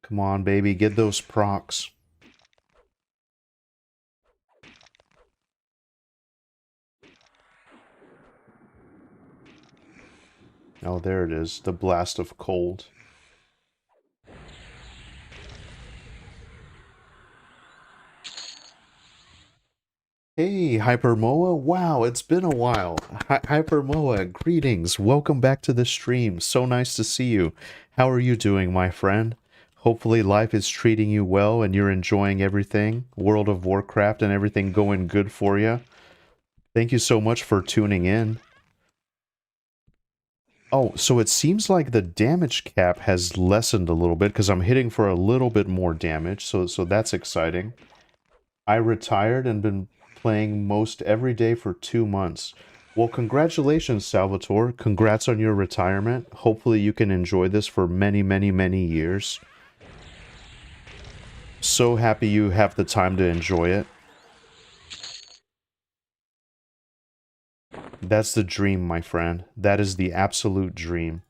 Come on, baby, get those procs. Oh, there it is. The blast of cold. Hey, Hypermoa. Wow, it's been a while. Hypermoa, greetings. Welcome back to the stream. So nice to see you. How are you doing, my friend? Hopefully life is treating you well and you're enjoying everything. World of Warcraft and everything going good for you. Thank you so much for tuning in. Oh, so it seems like the damage cap has lessened a little bit because I'm hitting for a little bit more damage, so that's exciting. I retired and been playing most every day for 2 months. Well, congratulations, Salvatore. Congrats on your retirement. Hopefully you can enjoy this for many, many, many years. So happy you have the time to enjoy it. That's the dream, my friend. That is the absolute dream.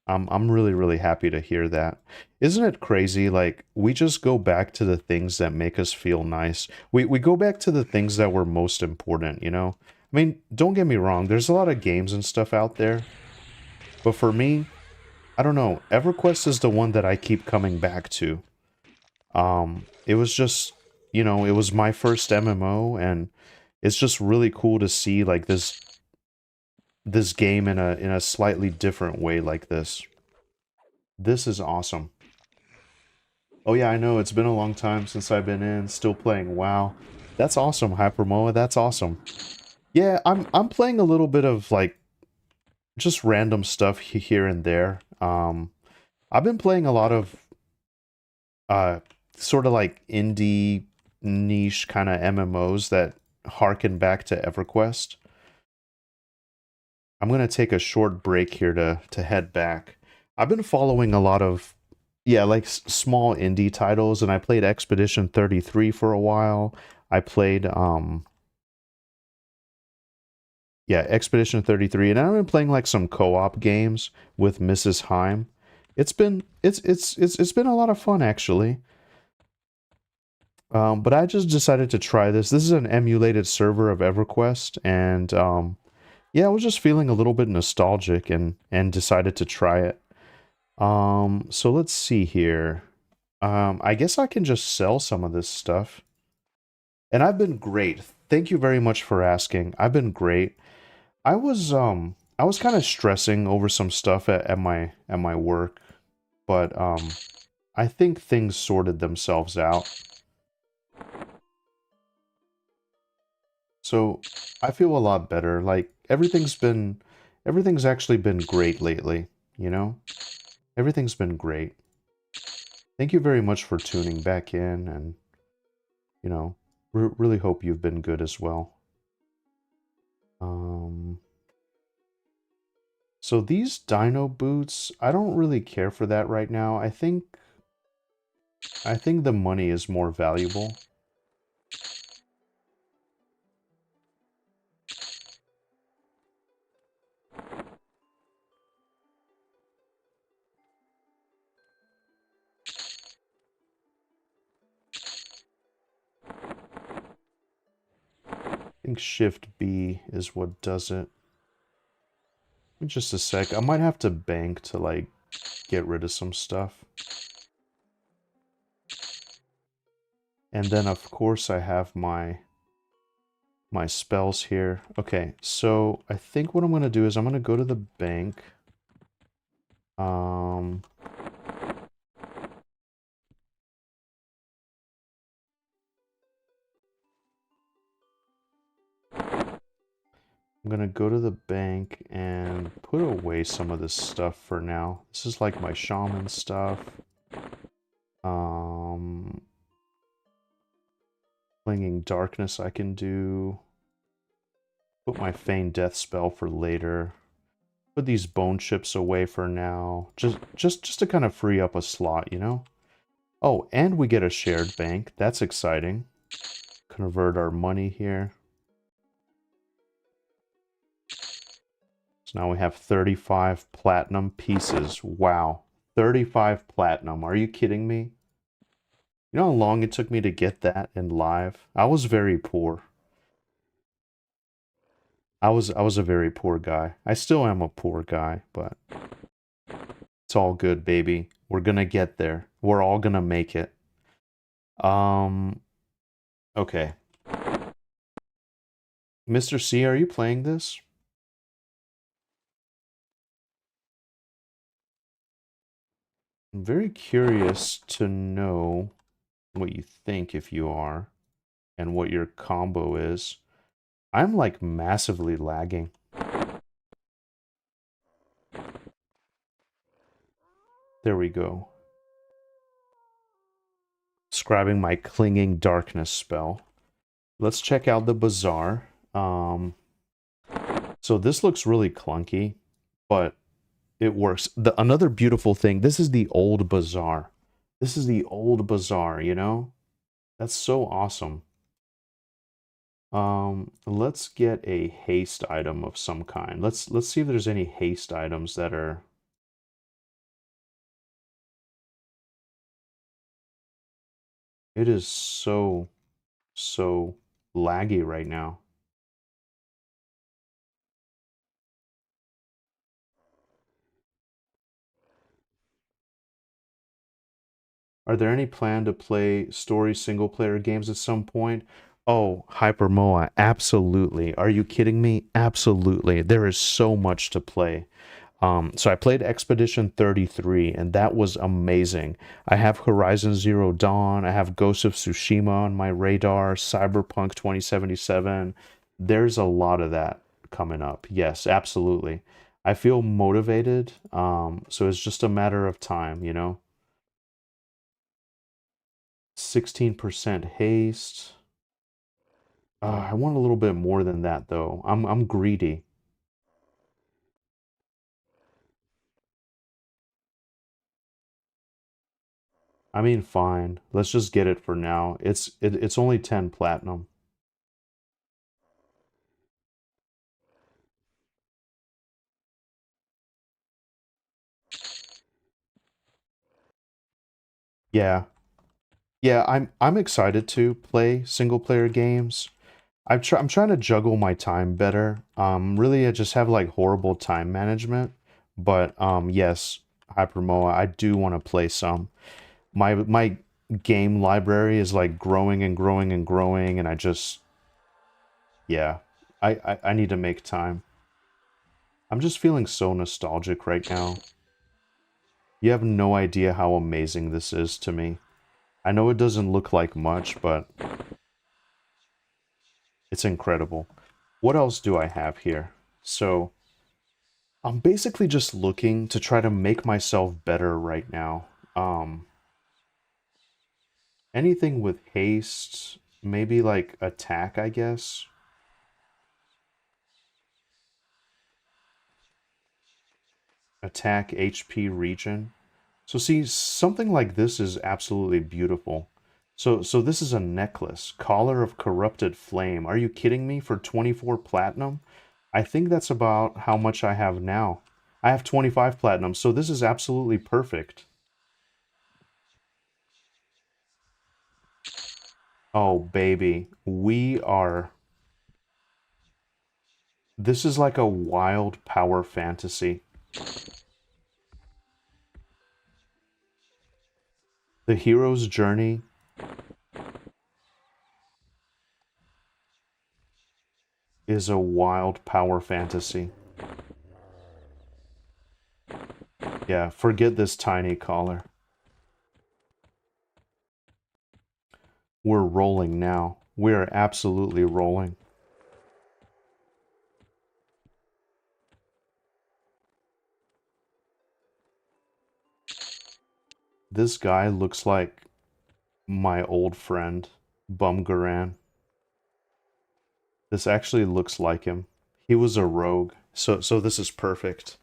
I'm really, really happy to hear that. Isn't it crazy? Like, we just go back to the things that make us feel nice. We go back to the things that were most important, you know? I mean, don't get me wrong, there's a lot of games and stuff out there. But for me, I don't know, EverQuest is the one that I keep coming back to. It was just, you know, it was my first MMO, and it's just really cool to see, like, this game in a slightly different way like this. This is awesome. Oh yeah, I know, it's been a long time since I've been in, still playing WoW. That's awesome, Hypermoa, that's awesome. Yeah, I'm playing a little bit of, like, just random stuff here and there. I've been playing a lot of, uh, sort of like indie niche kind of MMOs that harken back to EverQuest. I'm gonna take a short break here to head back. I've been following a lot of, yeah, like small indie titles, and I played Expedition 33 for a while. I played yeah, Expedition 33, and I've been playing like some co-op games with Mrs. Heim. It's been a lot of fun actually. But I just decided to try this. This is an emulated server of EverQuest, and yeah, I was just feeling a little bit nostalgic and decided to try it. So let's see here. I guess I can just sell some of this stuff. And I've been great. Thank you very much for asking. I've been great. I was kind of stressing over some stuff at my work, but I think things sorted themselves out. So I feel a lot better. Like everything's actually been great lately, you know? Everything's been great. Thank you very much for tuning back in, and, you know, really hope you've been good as well. So these dino boots, I don't really care for that right now. I think the money is more valuable. I think Shift B is what does it. Just a sec. I might have to bank to, like, get rid of some stuff. And then, of course, I have my spells here. Okay, so I think what I'm going to do is I'm going to go to the bank. I'm going to go to the bank and put away some of this stuff for now. This is like my shaman stuff. Clinging darkness I can do. Put my Feign Death spell for later. Put these bone chips away for now. Just to kind of free up a slot, you know? Oh, and we get a shared bank. That's exciting. Convert our money here. So now we have 35 platinum pieces. Wow. 35 platinum. Are you kidding me? You know how long it took me to get that in live? I was very poor. I was a very poor guy. I still am a poor guy, but it's all good, baby. We're gonna get there. We're all gonna make it. Okay. Mr. C, are you playing this? I'm very curious to know what you think if you are, and what your combo is. I'm like massively lagging. There we go. Describing my clinging darkness spell. Let's check out the bazaar. So this looks really clunky, but it works. Another beautiful thing, this is the old bazaar. This is the old bazaar, you know? That's so awesome. Let's get a haste item of some kind. Let's see if there's any haste items that are... It is so laggy right now. Are there any plan to play story single player games at some point? Oh, Hypermoa, absolutely. Are you kidding me? Absolutely. There is so much to play. So I played Expedition 33, and that was amazing. I have Horizon Zero Dawn, I have Ghost of Tsushima on my radar, Cyberpunk 2077. There's a lot of that coming up. Yes, absolutely. I feel motivated, so it's just a matter of time, you know? 16% haste. I want a little bit more than that, though. I'm greedy. I mean, fine. Let's just get it for now. It's only 10 platinum. Yeah. Yeah, I'm excited to play single player games. I'm trying to juggle my time better. Really I just have like horrible time management. But yes, Hypermoa, I do want to play some. My game library is like growing and growing and growing, and I just, yeah. I need to make time. I'm just feeling so nostalgic right now. You have no idea how amazing this is to me. I know it doesn't look like much, but it's incredible. What else do I have here? So, I'm basically just looking to try to make myself better right now. Anything with haste, maybe like attack, I guess. Attack, HP, region. So see, something like this is absolutely beautiful. So this is a necklace, Collar of Corrupted Flame. Are you kidding me? For 24 platinum? I think that's about how much I have now. I have 25 platinum, so this is absolutely perfect. Oh, baby. We are... This is like a wild power fantasy. The hero's journey is a wild power fantasy. Yeah, forget this tiny collar. We're rolling now. We are absolutely rolling. This guy looks like my old friend, Bumgaran. This actually looks like him. He was a rogue, so this is perfect.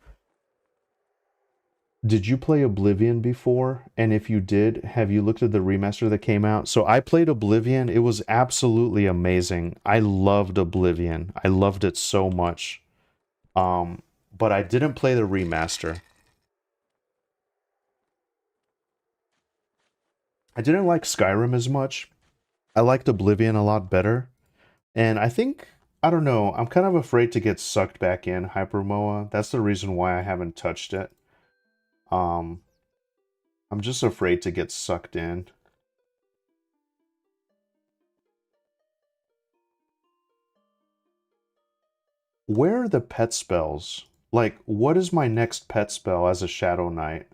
Did you play Oblivion before? And if you did, have you looked at the remaster that came out? So I played Oblivion. It was absolutely amazing. I loved Oblivion. I loved it so much. But I didn't play the remaster. I didn't like Skyrim as much. I liked Oblivion a lot better. And I think, I don't know, I'm kind of afraid to get sucked back in Hypermoa. That's the reason why I haven't touched it. Um, I'm just afraid to get sucked in. Where are the pet spells? Like, what is my next pet spell as a Shadow Knight?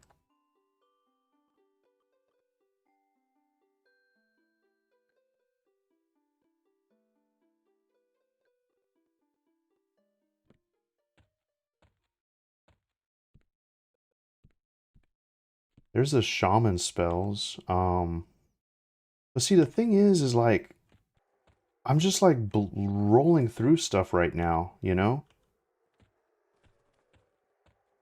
There's the shaman spells. But see, the thing is like, I'm just like rolling through stuff right now, you know?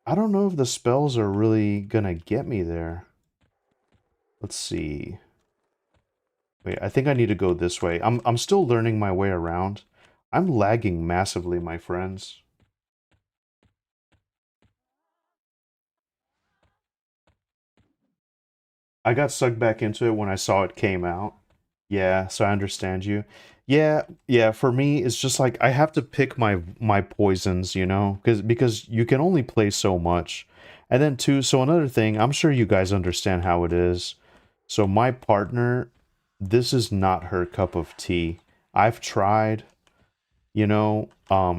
I don't know if the spells are really gonna get me there. Let's see. Wait, I think I need to go this way. I'm still learning my way around. I'm lagging massively, my friends. I got sucked back into it when I saw it came out. Yeah, so I understand you. Yeah, for me it's just like I have to pick my poisons, you know, because you can only play so much. And then too, so another thing, I'm sure you guys understand how it is. So my partner, this is not her cup of tea. I've tried, you know,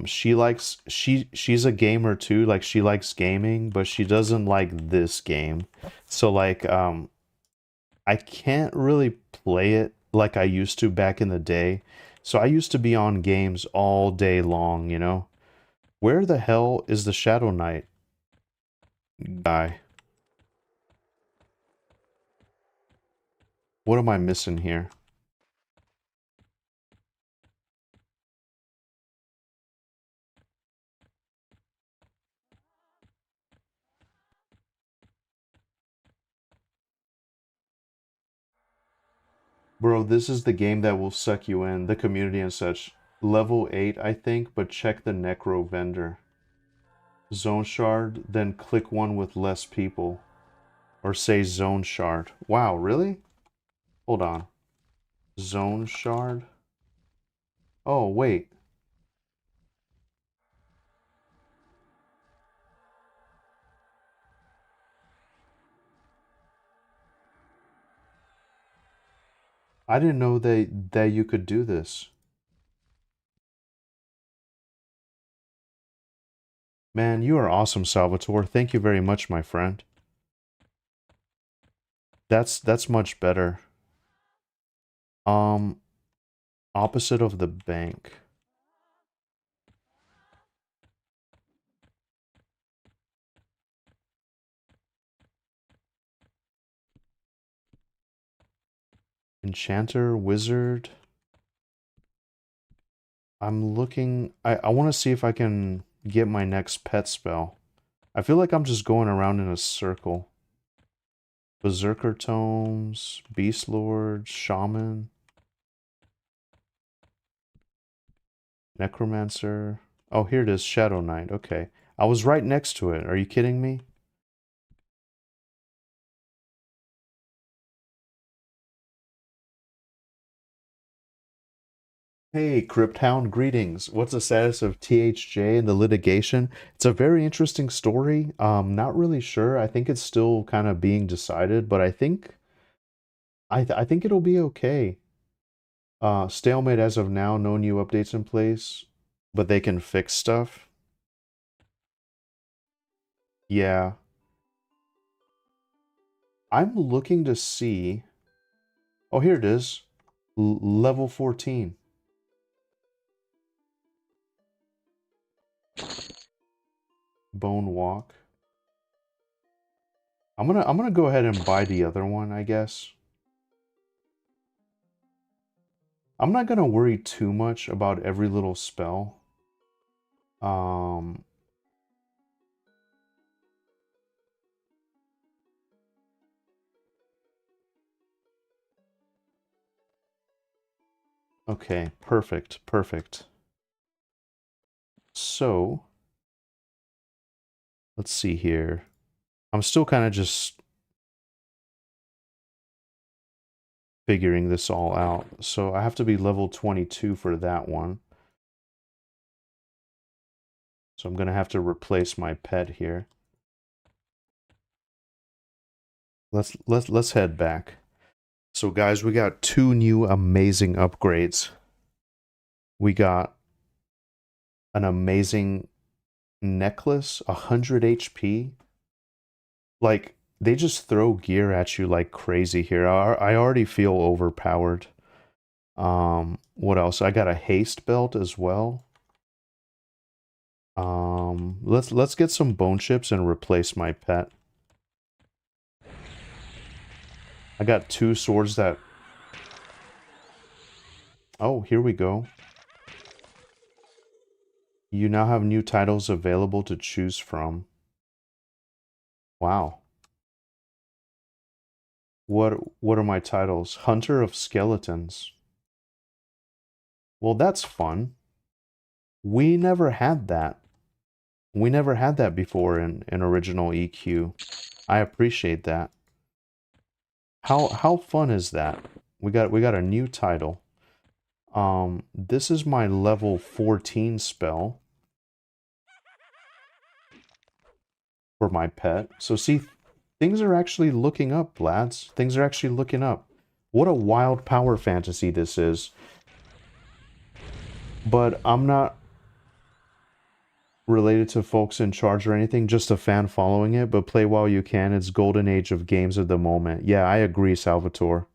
she's a gamer too, like she likes gaming, but she doesn't like this game. So like I can't really play it like I used to back in the day. So I used to be on games all day long, you know? Where the hell is the Shadow Knight guy? What am I missing here? Bro, this is the game that will suck you in, the community and such. Level 8, I think, but check the Necro vendor. Zone Shard, then click one with less people. Or say Zone Shard. Wow, really? Hold on. Zone Shard? Oh, wait. I didn't know that you could do this. Man, you are awesome, Salvatore. Thank you very much, my friend. That's much better. Um, opposite of the bank. Enchanter, wizard. I'm looking. I want to see if I can get my next pet spell. I feel like I'm just going around in a circle. Berserker tomes, beast lord, shaman, necromancer. Oh, here it is, Shadow Knight. Okay. I was right next to it. Are you kidding me? Hey, Crypthound, greetings. What's the status of THJ and the litigation? It's a very interesting story. Not really sure. I think it's still kind of being decided, but I think it'll be okay. Stalemate as of now, no new updates in place, but they can fix stuff. Yeah. I'm looking to see. Oh, here it is. Level 14. Bone Walk. I'm gonna go ahead and buy the other one, I guess. I'm not gonna worry too much about every little spell. Um, okay, perfect, perfect. So, let's see here. I'm still kind of just figuring this all out. So I have to be level 22 for that one. So I'm gonna have to replace my pet here. Let's head back. So guys, we got two new amazing upgrades. We got an amazing necklace, 100 HP. Like, they just throw gear at you like crazy here. I already feel overpowered. What else? I got a haste belt as well. Let's get some bone chips and replace my pet. I got 2 swords that... Oh, here we go. You now have new titles available to choose from. Wow. What are my titles? Hunter of Skeletons. Well, that's fun. We never had that. We never had that before in original EQ. I appreciate that. How fun is that? We got a new title. This is my level 14 spell for my pet. So see, things are actually looking up, lads. Things are actually looking up. What a wild power fantasy this is. But I'm not related to folks in charge or anything, just a fan following it, but play while you can. It's golden age of games at the moment. Yeah, I agree, Salvatore.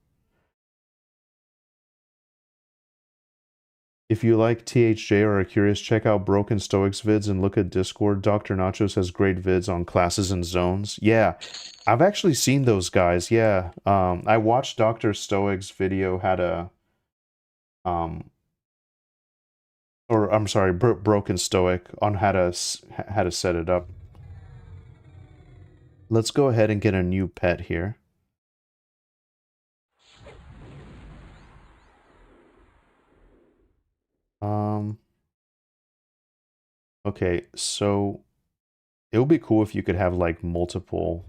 If you like THJ or are curious, check out Broken Stoics vids and look at Discord. Dr. Nachos has great vids on classes and zones. Yeah, I've actually seen those guys. Yeah, I watched Dr. Stoic's video um, or I'm sorry, Broken Stoic on how to set it up. Let's go ahead and get a new pet here. Okay, so it would be cool if you could have like multiple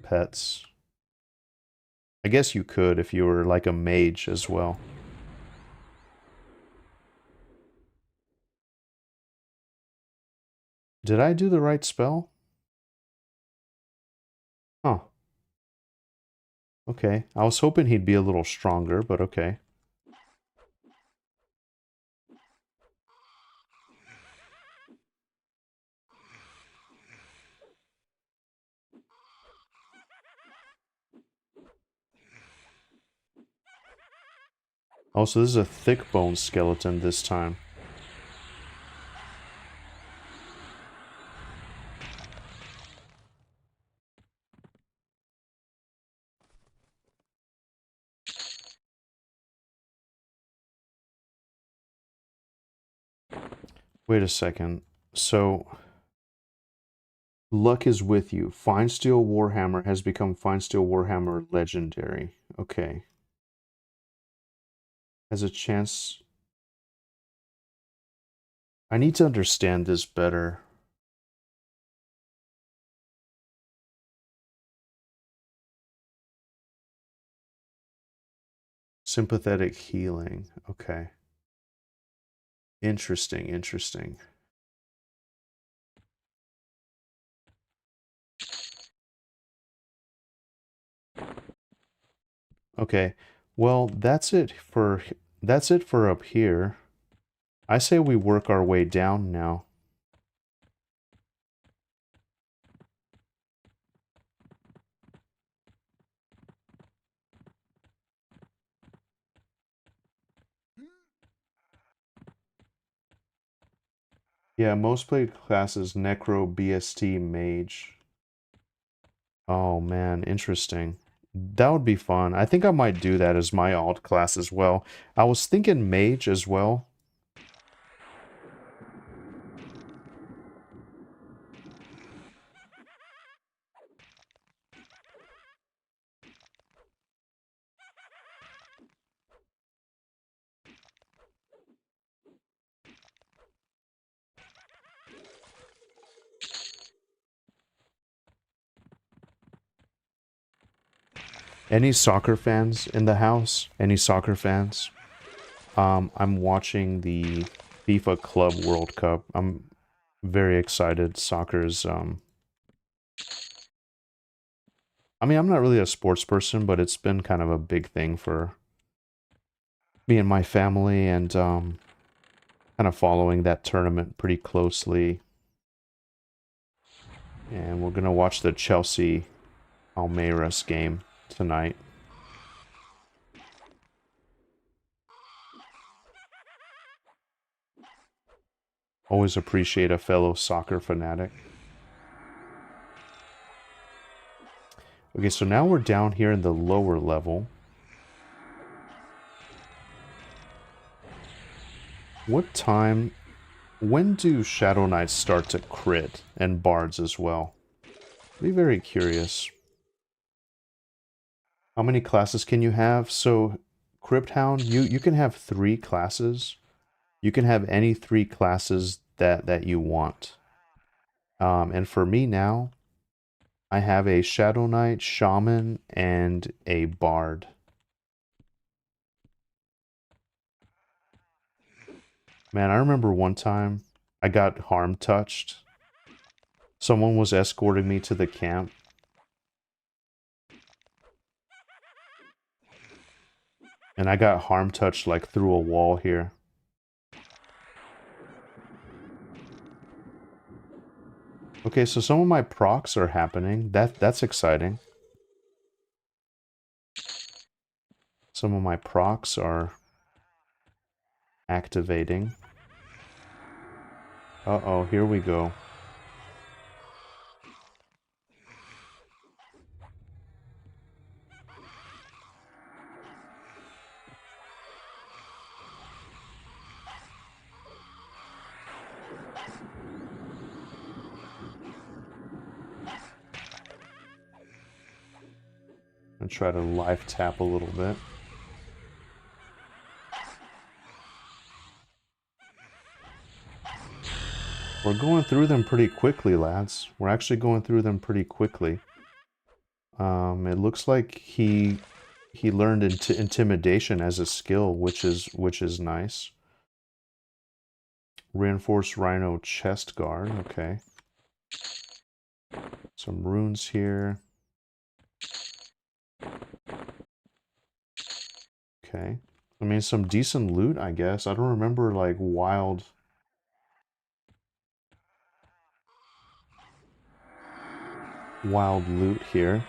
pets. I guess you could if you were like a mage as well. Did I do the right spell? Huh. Okay. I was hoping he'd be a little stronger, but okay. Oh, so this is a thick bone skeleton this time. Wait a second. So, luck is with you. Fine Steel Warhammer has become Fine Steel Warhammer Legendary. Okay. Has a chance... I need to understand this better. Sympathetic healing. Okay. Interesting, interesting. Okay. Well, that's it for up here. I say we work our way down now. Yeah, most played classes Necro, BST, Mage. Oh man, interesting. That would be fun. I think I might do that as my alt class as well. I was thinking Mage as well. Any soccer fans in the house? Any soccer fans? I'm watching the FIFA Club World Cup. I'm very excited. Soccer's I mean, I'm not really a sports person, but it's been kind of a big thing for me and my family, and kind of following that tournament pretty closely. And we're gonna watch the Chelsea Palmeiras game tonight. Always appreciate a fellow soccer fanatic. Okay, so now we're down here in the lower level. What time... When do Shadow Knights start to crit, and Bards as well? Be very curious. How many classes can you have? So, Crypt Hound, you can have 3 classes. You can have any 3 classes that you want. And for me now, I have a Shadow Knight, Shaman, and a Bard. Man, I remember one time I got harm touched. Someone was escorting me to the camp. And I got harm touched like through a wall here. Okay, so some of my procs are happening. That's exciting. Some of my procs are activating. Uh-oh, here we go. I'm gonna try to life tap a little bit. We're going through them pretty quickly, lads. We're actually going through them pretty quickly. It looks like he learned intimidation as a skill, which is nice. Reinforced Rhino chest guard, okay. Some runes here. Okay. I mean, some decent loot, I guess. I don't remember, like, wild loot here.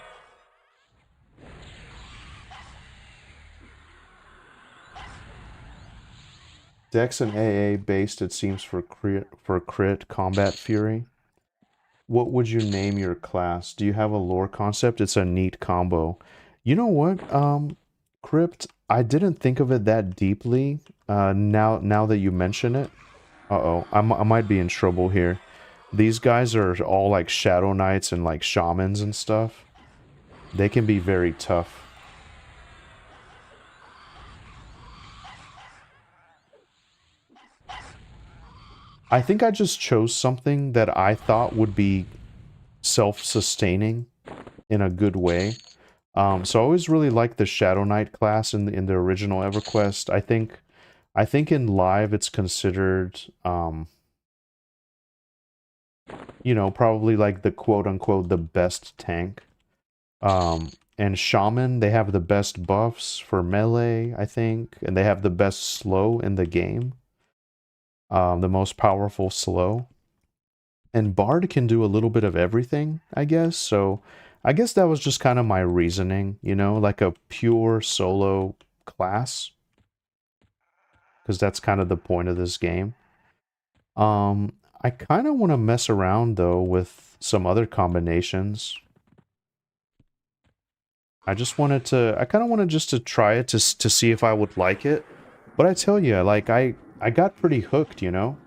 Dex and AA based, it seems, for crit combat fury. What would you name your class? Do you have a lore concept? It's a neat combo. You know what, Crypt? I didn't think of it that deeply. Now that you mention it. Uh-oh, I might be in trouble here. These guys are all like Shadow Knights and like Shamans and stuff. They can be very tough. I think I just chose something that I thought would be self-sustaining in a good way. So I always really liked the Shadow Knight class in the original EverQuest. I think in live it's considered, you know, probably like the quote-unquote the best tank. And Shaman, they have the best buffs for melee, I think, and they have the best slow in the game. The most powerful slow. And Bard can do a little bit of everything, I guess, so I guess that was just kind of my reasoning, you know, like a pure solo class. Because that's kind of the point of this game. I kind of want to mess around, though, with some other combinations. I kind of wanted just to try it to see if I would like it. But I tell you, like, I got pretty hooked, you know?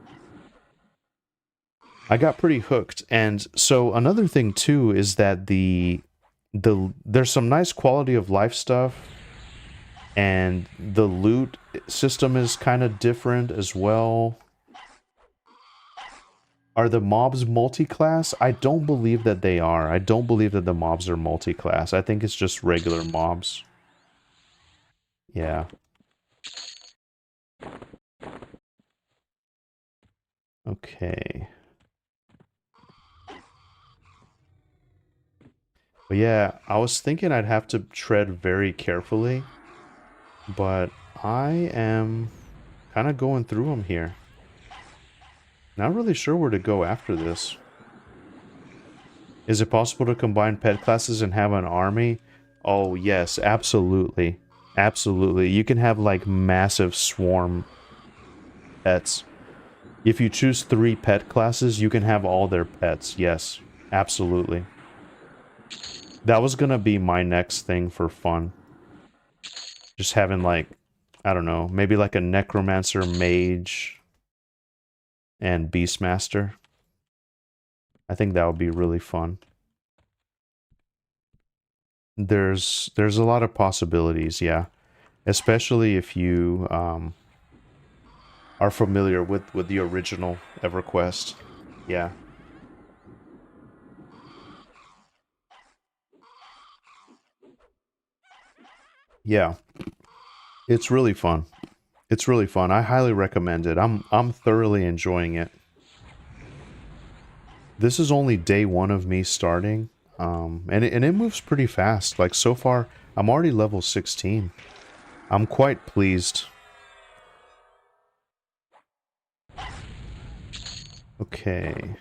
I got pretty hooked. And so another thing, too, is that there's some nice quality of life stuff. And the loot system is kind of different as well. Are the mobs multi-class? I don't believe that they are. I don't believe that the mobs are multi-class. I think it's just regular mobs. Yeah. Okay. But yeah, I was thinking I'd have to tread very carefully. But I am kind of going through them here. Not really sure where to go after this. Is it possible to combine pet classes and have an army? Oh, yes, absolutely. Absolutely. You can have, like, massive swarm pets. If you choose 3 pet classes, you can have all their pets. Yes, absolutely. That was gonna be my next thing for fun. Just having like, I don't know, maybe like a necromancer, mage, and beastmaster. I think that would be really fun. There's a lot of possibilities, yeah. Especially if you are familiar with the original EverQuest. Yeah. Yeah. It's really fun. It's really fun. I highly recommend it. I'm thoroughly enjoying it. This is only day one of me starting. And it moves pretty fast. Like so far, I'm already level 16. I'm quite pleased. Okay.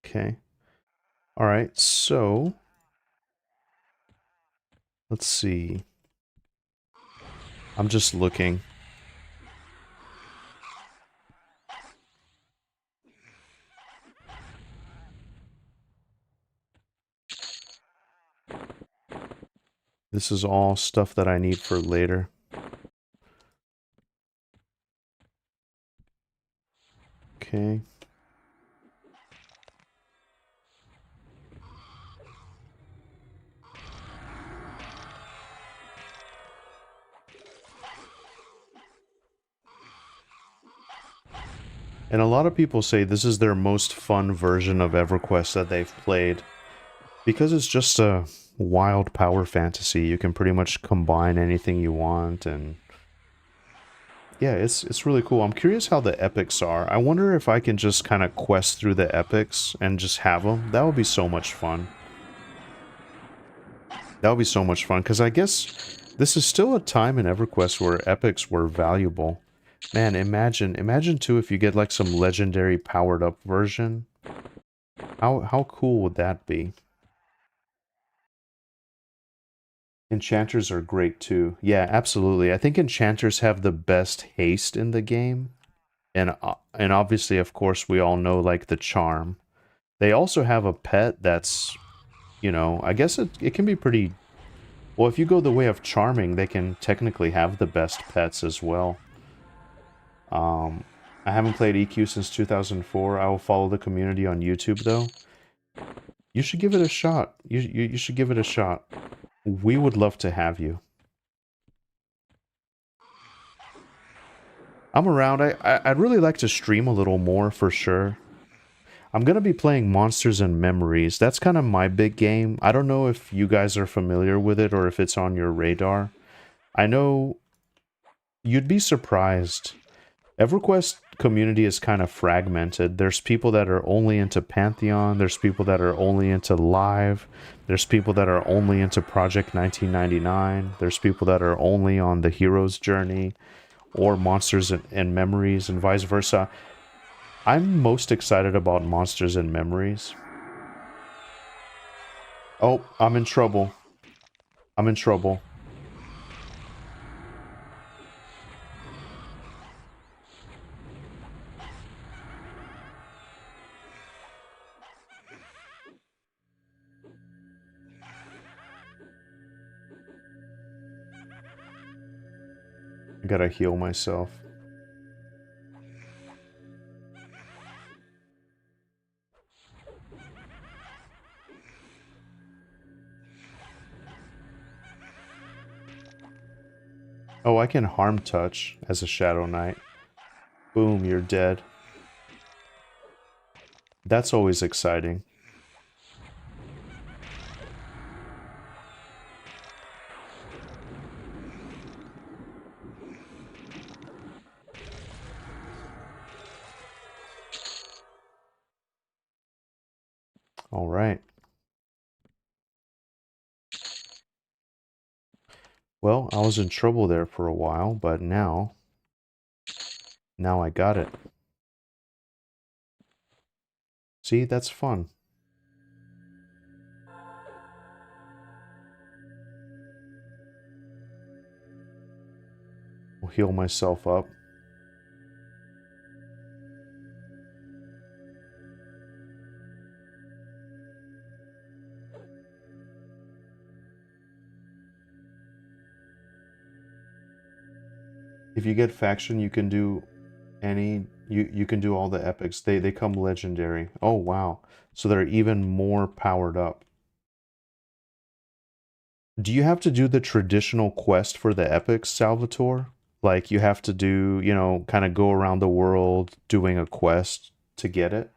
Okay. All right. So, let's see. I'm just looking. This is all stuff that I need for later. Okay. And a lot of people say this is their most fun version of EverQuest that they've played. Because it's just a wild power fantasy. You can pretty much combine anything you want, and yeah, it's really cool. I'm curious how the epics are. I wonder if I can just kind of quest through the epics and just have them. That would be so much fun. That would be so much fun, because I guess this is still a time in EverQuest where epics were valuable. Man, imagine too if you get like some legendary powered up version. How cool would that be? Enchanters are great too. Yeah, absolutely. I think enchanters have the best haste in the game. And obviously, of course, we all know like the charm. They also have a pet that's, you know, I guess it can be pretty well, if you go the way of charming, they can technically have the best pets as well. Um I haven't played EQ since 2004. I will follow the community on YouTube though. You should give it a shot. You should give it a shot. We would love to have you. I'm around. I'd really like to stream a little more for sure. I'm gonna be playing Monsters and Memories. That's kind of my big game. I don't know if you guys are familiar with it or if it's on your radar. I know you'd be surprised. EverQuest community is kind of fragmented. There's people that are only into Pantheon. There's people that are only into Live. There's people that are only into Project 1999. There's people that are only on the hero's journey or Monsters and Memories and vice versa. I'm most excited about Monsters and Memories. Oh, I'm in trouble. I'm in trouble. I gotta heal myself. Oh, I can harm touch as a Shadow Knight. Boom, you're dead. That's always exciting. All right. Well, I was in trouble there for a while, but now I got it. See, that's fun. heal myself up. If you get faction, you can do you can do all the epics. They come legendary. Oh wow. So they're even more powered up. Do you have to do the traditional quest for the epics, Salvatore? Like you have to do, you know, kind of go around the world doing a quest to get it?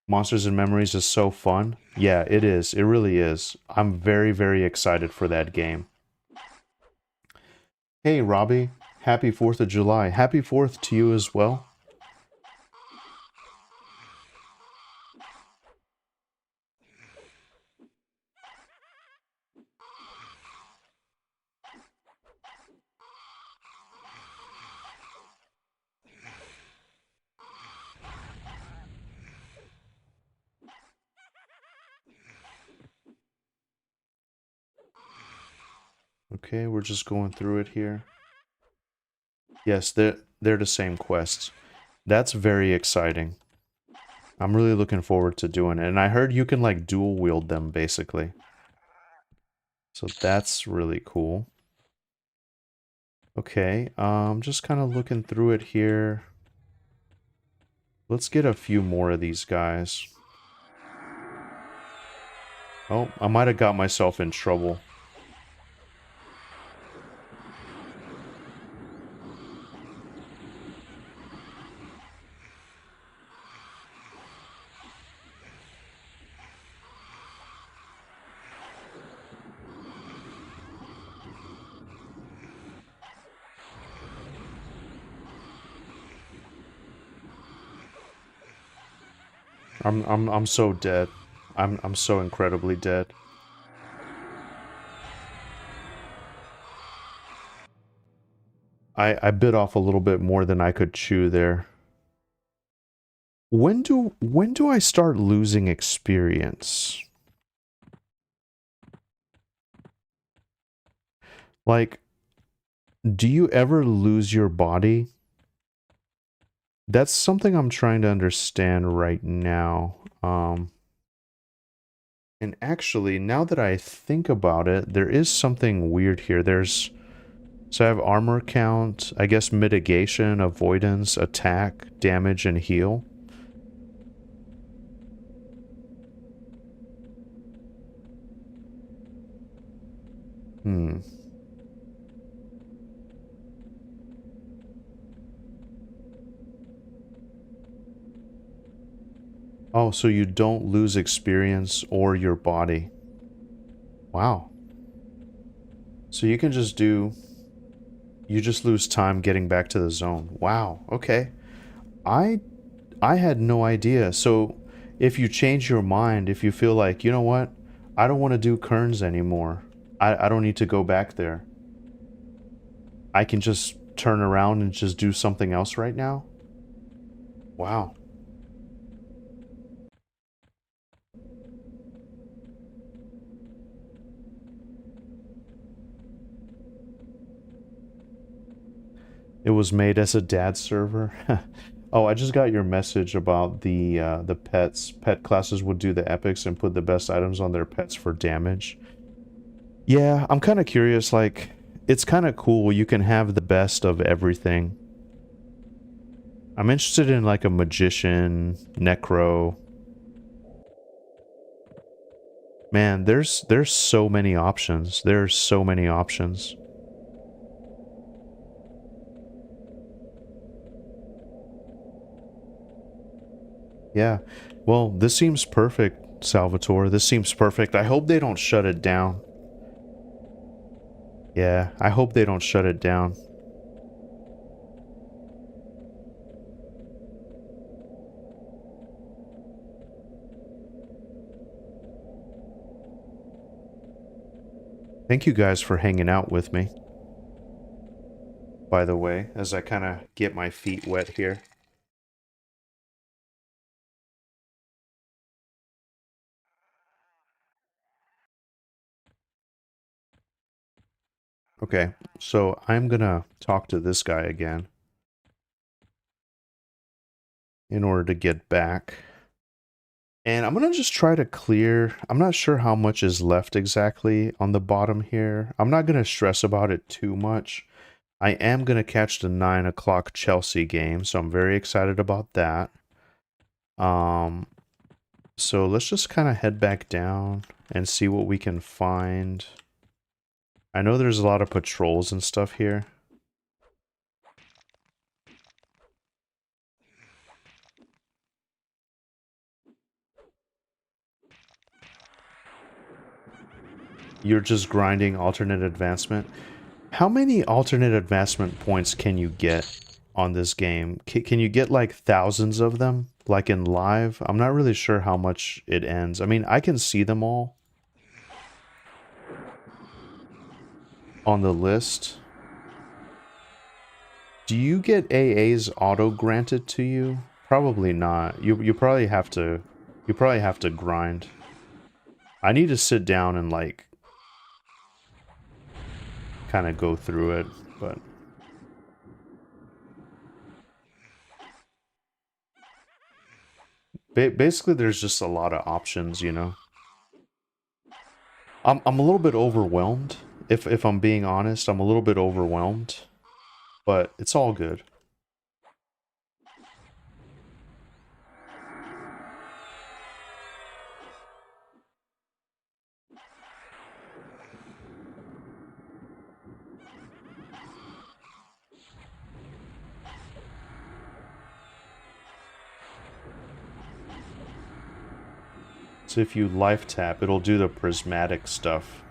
Monsters and Memories is so fun. Yeah, it is. It really is. I'm very, very excited for that game. Hey, Robbie. Happy 4th of July. Happy 4th to you as well. Okay, we're just going through it here. Yes, they're the same quests. That's very exciting. I'm really looking forward to doing it. And I heard you can like dual wield them basically. So that's really cool. Okay, just kind of looking through it here. Let's get a few more of these guys. Oh, I might have got myself in trouble. I'm so dead. I'm so incredibly dead. I bit off a little bit more than I could chew there. When do I start losing experience? Like, do you ever lose your body? That's something I'm trying to understand right now. And actually, now that I think about it, there is something weird here. So I have armor count, I guess mitigation, avoidance, attack, damage, and heal. Hmm. Oh, so you don't lose experience or your body. Wow. So you can just do... You just lose time getting back to the zone. Wow, okay. I I had no idea. So if you change your mind, if you feel like, you know what? I don't want to do Kerns anymore. I don't need to go back there. I can just turn around and just do something else right now? Wow. It was made as a dad server. Oh, I just got your message about the pets. Pet classes would do the epics and put the best items on their pets for damage. Yeah, I'm kind of curious, like, it's kind of cool. You can have the best of everything. I'm interested in like a magician, necro. Man, there's so many options. There's so many options. Yeah. Well, this seems perfect, Salvatore. This seems perfect. I hope they don't shut it down. Yeah, I hope they don't shut it down. Thank you guys for hanging out with me, by the way, as I kind of get my feet wet here. Okay, so I'm gonna talk to this guy again in order to get back. And I'm gonna just try to clear. I'm not sure how much is left exactly on the bottom here. I'm not gonna stress about it too much. I am gonna catch the 9 o'clock Chelsea game, so I'm very excited about that. So let's just kind of head back down and see what we can find. I know there's a lot of patrols and stuff here. You're just grinding alternate advancement. How many alternate advancement points can you get on this game? Can you get like thousands of them? Like in live? I'm not really sure how much it ends. I mean, I can see them all on the list. Do you get AAs auto granted to you? Probably not. You probably have to grind. I need to sit down and like kind of go through it, but basically there's just a lot of options, you know. I'm a little bit overwhelmed. If I'm being honest, I'm a little bit overwhelmed, but it's all good. So if you life tap, it'll do the prismatic stuff.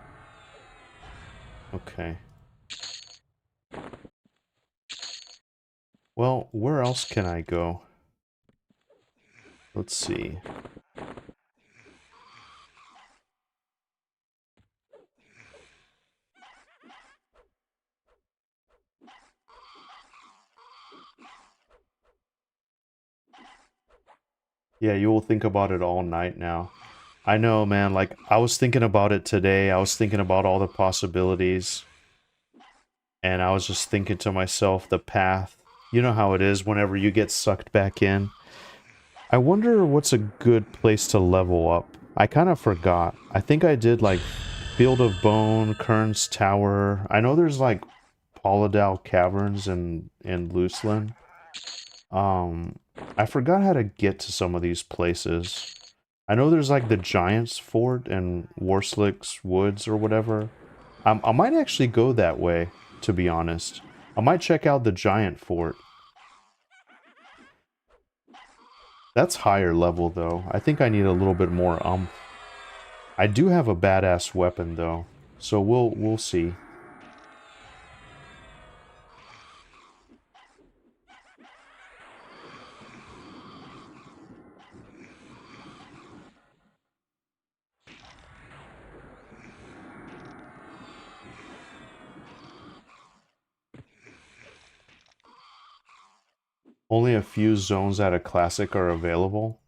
Okay. Well, where else can I go? Let's see. Yeah, you will think about it all night now. I know, man, like, I was thinking about it today. I was thinking about all the possibilities. And I was just thinking to myself, the path. You know how it is whenever you get sucked back in. I wonder what's a good place to level up. I kind of forgot. I think I did, like, Field of Bone, Kern's Tower. I know there's, like, Polydal Caverns in Luceland. I forgot how to get to some of these places. I know there's like the Giant's Fort and Warslick's Woods or whatever. I might actually go that way, to be honest. I might check out the Giant Fort. That's higher level though. I think I need a little bit more I do have a badass weapon though. So we'll see. Only a few zones out of Classic are available.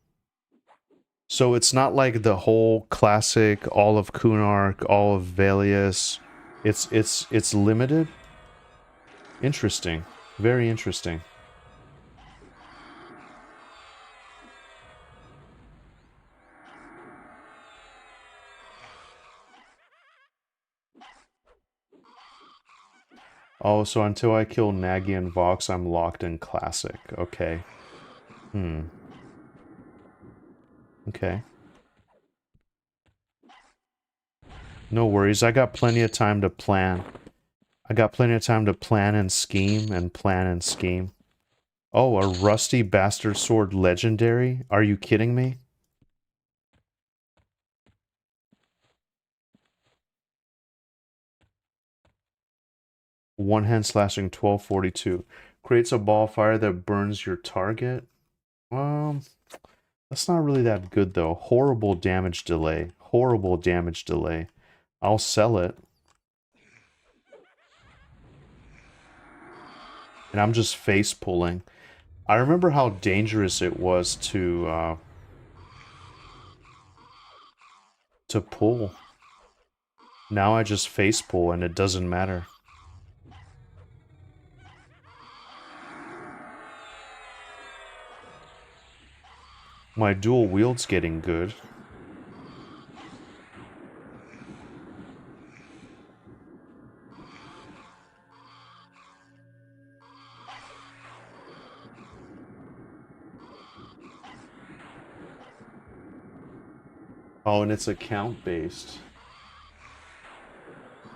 So it's not like the whole Classic, all of Kunark, all of Velius. It's limited. Interesting. Very interesting. Oh, so until I kill Nagy and Vox, I'm locked in Classic. Okay. Okay. No worries. I got plenty of time to plan. I got plenty of time to plan and scheme and plan and scheme. Oh, a Rusty Bastard Sword Legendary? Are you kidding me? One hand slashing 1242. Creates a ball of fire that burns your target. That's not really that good though. Horrible damage delay. Horrible damage delay. I'll sell it. And I'm just face pulling. I remember how dangerous it was to pull. Now I just face pull and it doesn't matter. My dual wield's getting good. Oh, and it's account-based.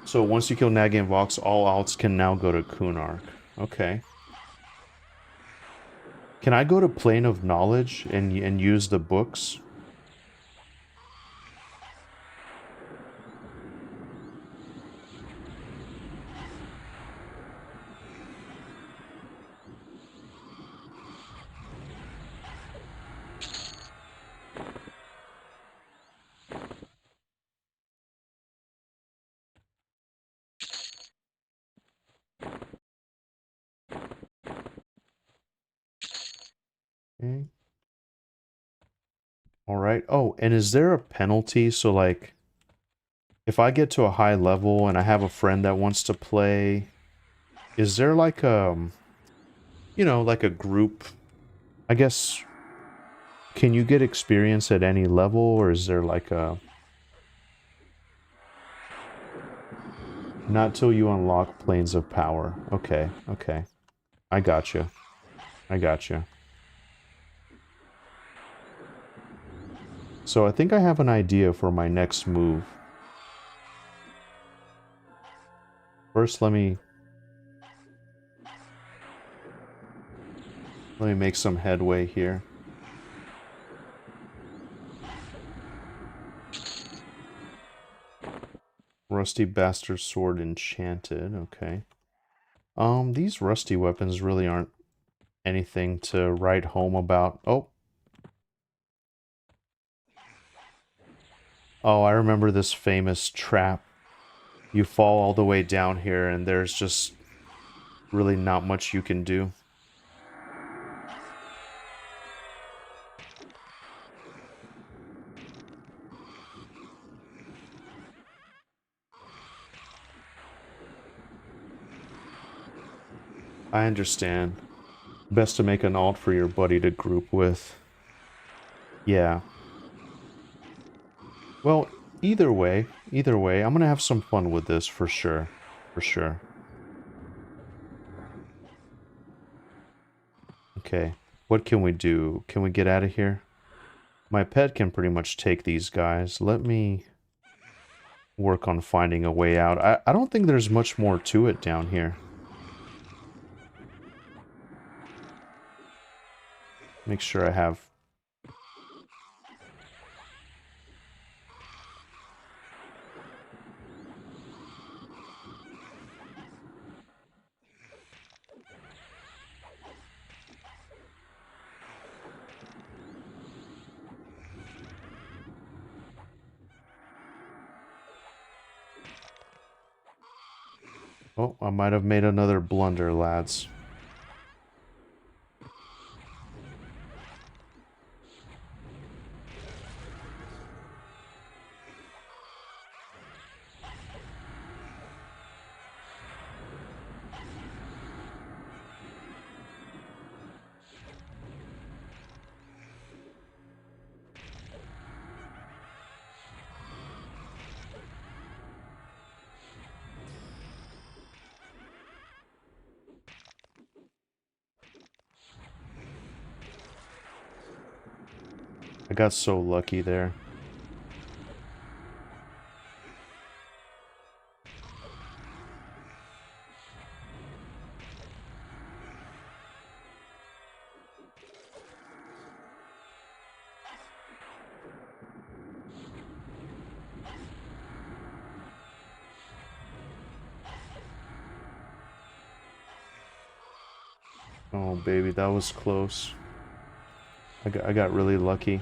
So once you kill Nagi and Vox, all alts can now go to Kunark. Okay. Can I go to Plane of Knowledge and use the books? Okay. All right. Oh, and is there a penalty? So like, if I get to a high level and I have a friend that wants to play, is there like you know, like a group? I guess, can you get experience at any level, or is there like a... Not till you unlock Planes of Power. Okay, okay. I gotcha. I gotcha. So I think I have an idea for my next move. First, let me make some headway here. Rusty Bastard Sword Enchanted, okay. These rusty weapons really aren't anything to write home about. Oh. Oh, I remember this famous trap. You fall all the way down here and there's just really not much you can do. I understand. Best to make an alt for your buddy to group with. Yeah. Well, either way, I'm gonna have some fun with this for sure. For sure. Okay. What can we do? Can we get out of here? My pet can pretty much take these guys. Let me work on finding a way out. I don't think there's much more to it down here. Make sure I have... Oh, I might have made another blunder, lads. I got so lucky there. Oh, baby, that was close. I got really lucky.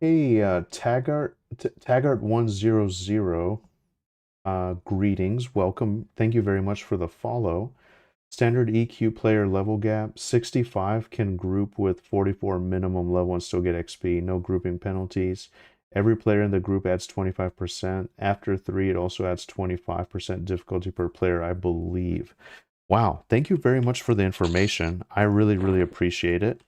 Hey, Taggart 100, greetings, welcome, thank you very much for the follow. Standard EQ player level gap, 65 can group with 44 minimum level and still get XP, no grouping penalties. Every player in the group adds 25%. After 3, it also adds 25% difficulty per player, I believe. Wow, thank you very much for the information. I really, really appreciate it.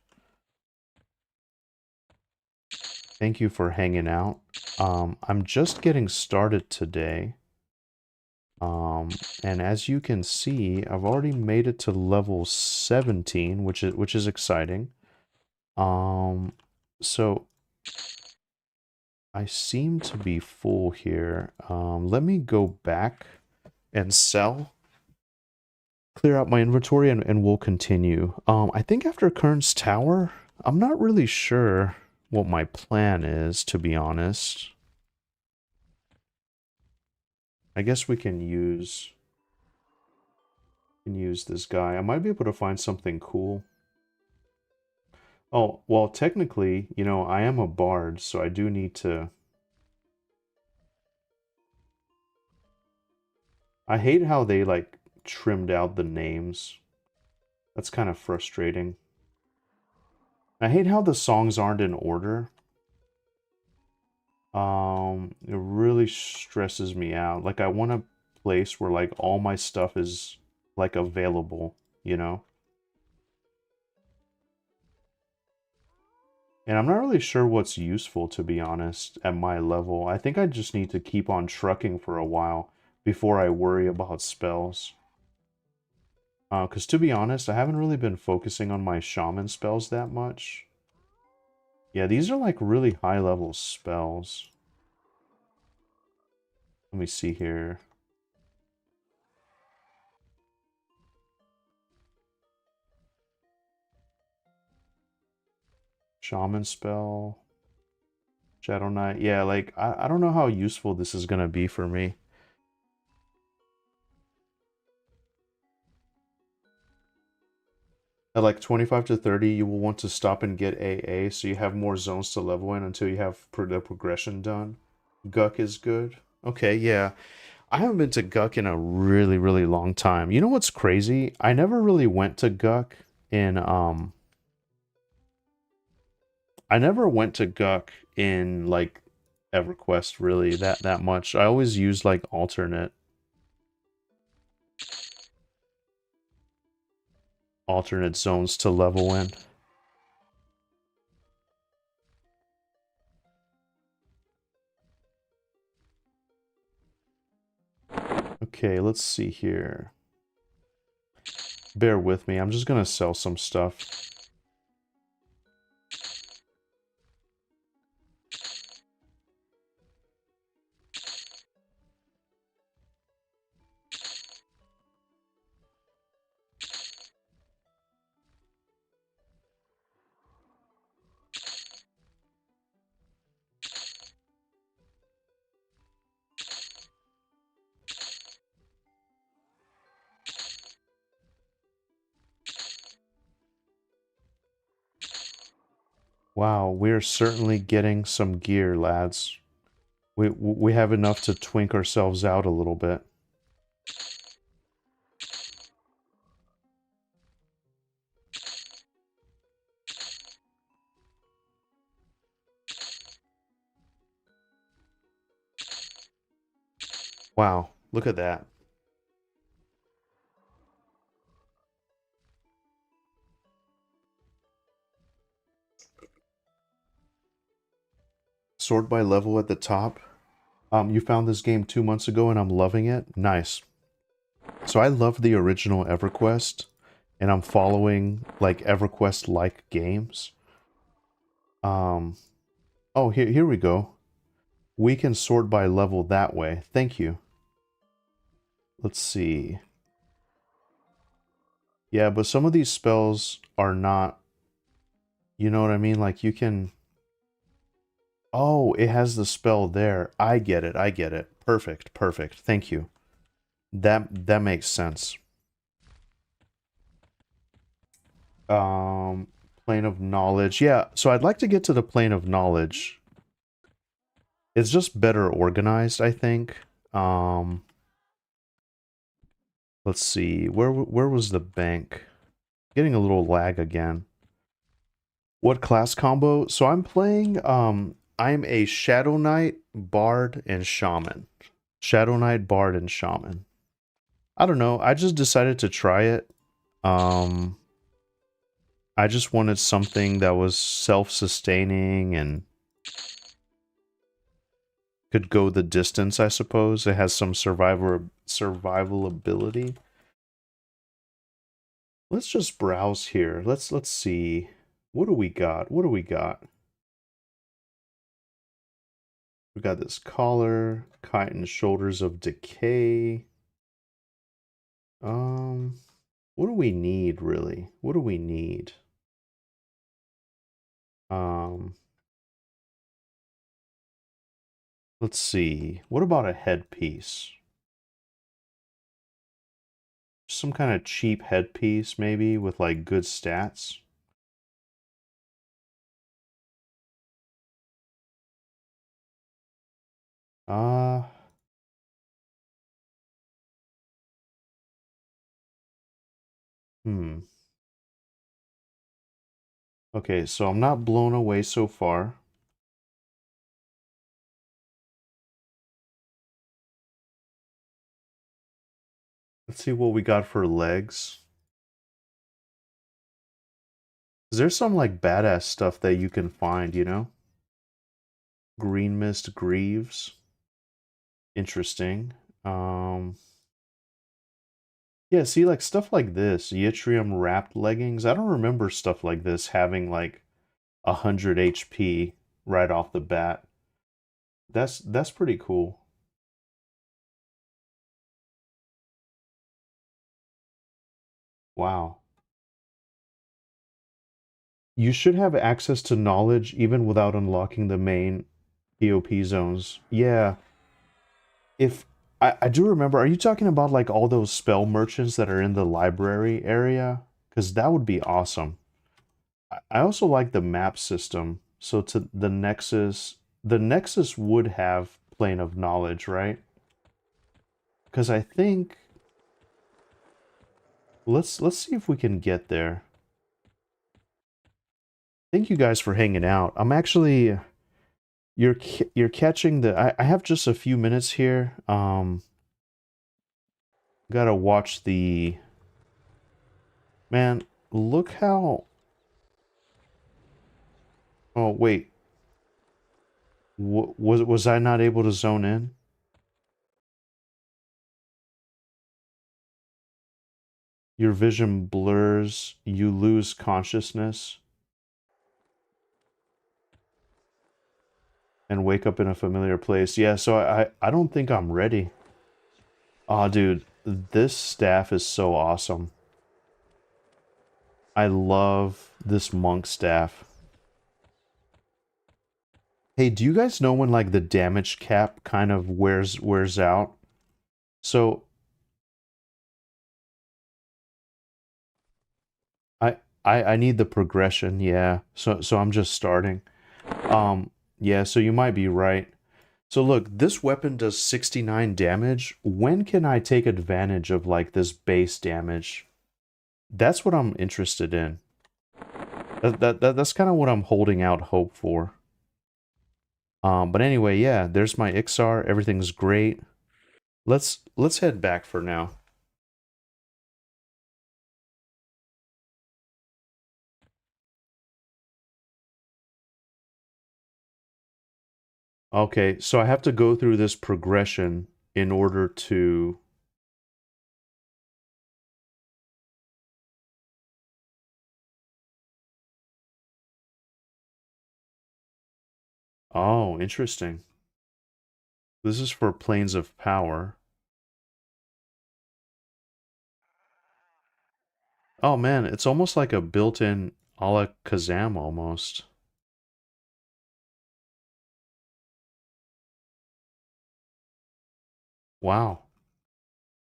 Thank you for hanging out. I'm just getting started today. And as you can see, I've already made it to level 17, which is exciting. So I seem to be full here. Let me go back and sell, clear out my inventory, and we'll continue. I think after Kern's Tower, I'm not really sure what my plan is, to be honest. I guess we can use this guy. I might be able to find something cool. Oh, well, technically, you know, I am a bard, so I do need to... I hate how they, like, trimmed out the names. That's kind of frustrating. I hate how the songs aren't in order. It really stresses me out. Like, I want a place where, like, all my stuff is, like, available, you know? And I'm not really sure what's useful, to be honest, at my level. I think I just need to keep on trucking for a while before I worry about spells. Because to be honest, I haven't really been focusing on my shaman spells that much. Yeah, these are like really high level spells. Let me see here. Shaman spell. Shadow Knight. Yeah, like, I don't know how useful this is going to be for me. At like 25 to 30, you will want to stop and get AA so you have more zones to level in until you have the progression done. Guck is good. Okay, yeah. I haven't been to Guck in a really, really long time. You know what's crazy? I never really went to Guck in, I never went to Guck in, like, EverQuest really that much. I always used, like, alternate zones to level in. Okay, let's see here. Bear with me. I'm just gonna sell some stuff. Wow, we're certainly getting some gear, lads. We have enough to twink ourselves out a little bit. Wow, look at that. Sort by level at the top. You found this game 2 months ago and I'm loving it. Nice. So I love the original EverQuest, and I'm following like EverQuest-like games. Oh, here we go. We can sort by level that way. Thank you. Let's see. Yeah, but some of these spells are not, you know what I mean? Like you can... Oh, it has the spell there. I get it. I get it. Perfect. Perfect. Thank you. That makes sense. Plane of knowledge. Yeah, so I'd like to get to the plane of knowledge. It's just better organized, I think. Let's see. Where was the bank? Getting a little lag again. What class combo? So I'm playing I'm a Shadow Knight, Bard, and Shaman. Shadow Knight, Bard, and Shaman. I don't know. I just decided to try it. Um, I just wanted something that was self-sustaining and could go the distance, I suppose. It has some survivability. Let's just browse here. Let's see. What do we got? What do we got? We got this collar, chitin shoulders of decay. What do we need really? What do we need? Um, let's see. What about a headpiece? Some kind of cheap headpiece, maybe, with like good stats. Uh, hmm. Okay, so I'm not blown away so far. Let's see what we got for legs. There's some like badass stuff that you can find, you know? Green Mist Greaves. Interesting. Yeah, see, like stuff like this, yttrium wrapped leggings. I don't remember stuff like this having like 100 HP right off the bat. That's pretty cool. Wow. You should have access to knowledge even without unlocking the main POP zones. Yeah, if I do remember, are you talking about like all those spell merchants that are in the library area? Because that would be awesome. I also like the map system. So to the Nexus would have plane of knowledge, right? Because I think let's see if we can get there. Thank you guys for hanging out. I'm actually you're catching the I have just a few minutes here. Gotta watch the man. Look how. Oh wait, was I not able to zone in? Your vision blurs. You lose consciousness and wake up in a familiar place. Yeah, so I don't think I'm ready. Oh, dude, this staff is so awesome. I love this monk staff. Hey, do you guys know when like the damage cap kind of wears out? So I I need the progression, yeah. So I'm just starting. Yeah, so you might be right. So look, this weapon does 69 damage. When can I take advantage of like this base damage? That's what I'm interested in. That's kind of what I'm holding out hope for. But anyway, yeah, there's my Ixar. Everything's great. Let's head back for now. Okay, so I have to go through this progression in order to... Oh, interesting. This is for planes of power. Oh man, it's almost like a built-in a la Kazam almost. Wow.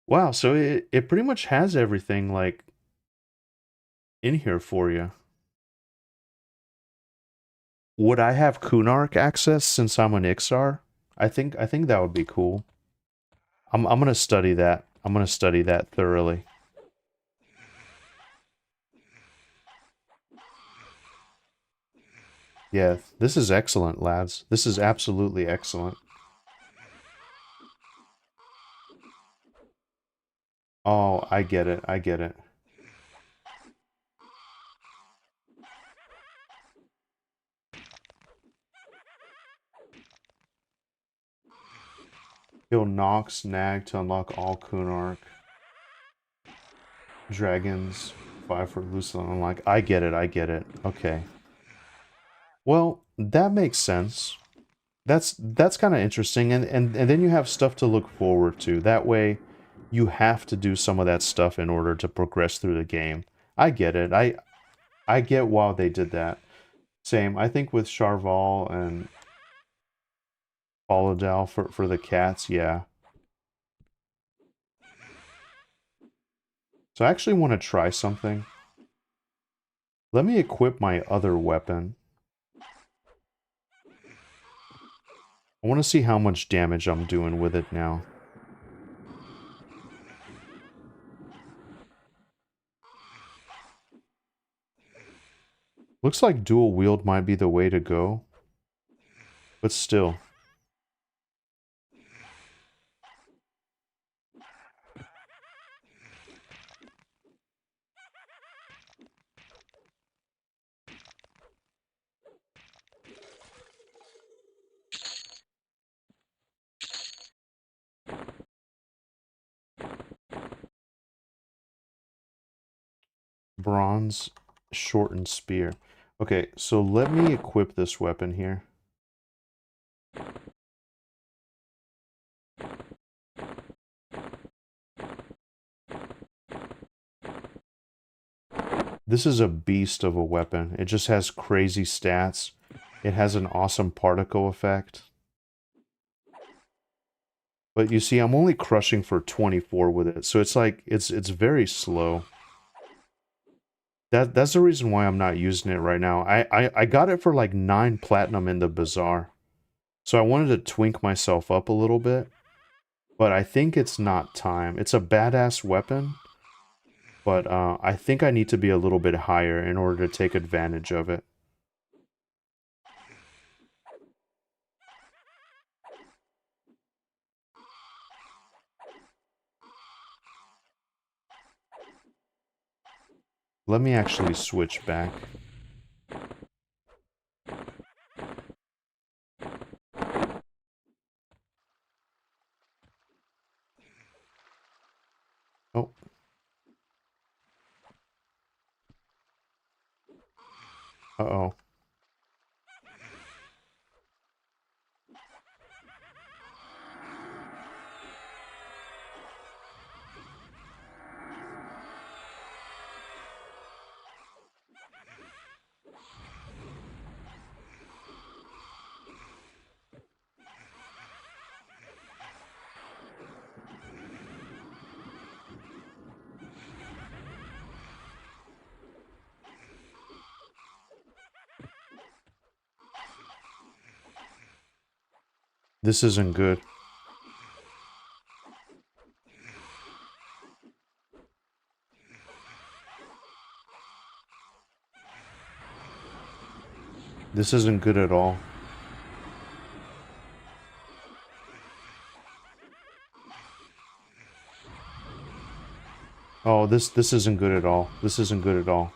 Wow, so it pretty much has everything like in here for you. Would I have Kunark access since I'm an Ixar? I think that would be cool. I'm gonna study that. I'm gonna study that thoroughly. Yeah, this is excellent, lads. This is absolutely excellent. Oh, I get it. I get it. Kill Nox, Nag to unlock all Kunark. Dragons, 5 for Lucille unlock. I get it. I get it. Okay. Well, that makes sense. That's kind of interesting, and then you have stuff to look forward to. That way, you have to do some of that stuff in order to progress through the game. I get it. I get why they did that. Same. I think with Charval and Polydal for the cats, yeah. So I actually want to try something. Let me equip my other weapon. I want to see how much damage I'm doing with it now. Looks like dual wield might be the way to go. But still. Bronze shortened spear. Okay, so let me equip this weapon here. This is a beast of a weapon. It just has crazy stats. It has an awesome particle effect. But you see, I'm only crushing for 24 with it, so it's like, it's very slow. That's the reason why I'm not using it right now. I got it for like 9 platinum in the bazaar. So I wanted to twink myself up a little bit. But I think it's not time. It's a badass weapon. But I think I need to be a little bit higher in order to take advantage of it. Let me actually switch back. Oh. Uh-oh. This isn't good. This isn't good at all. Oh, this isn't good at all. This isn't good at all.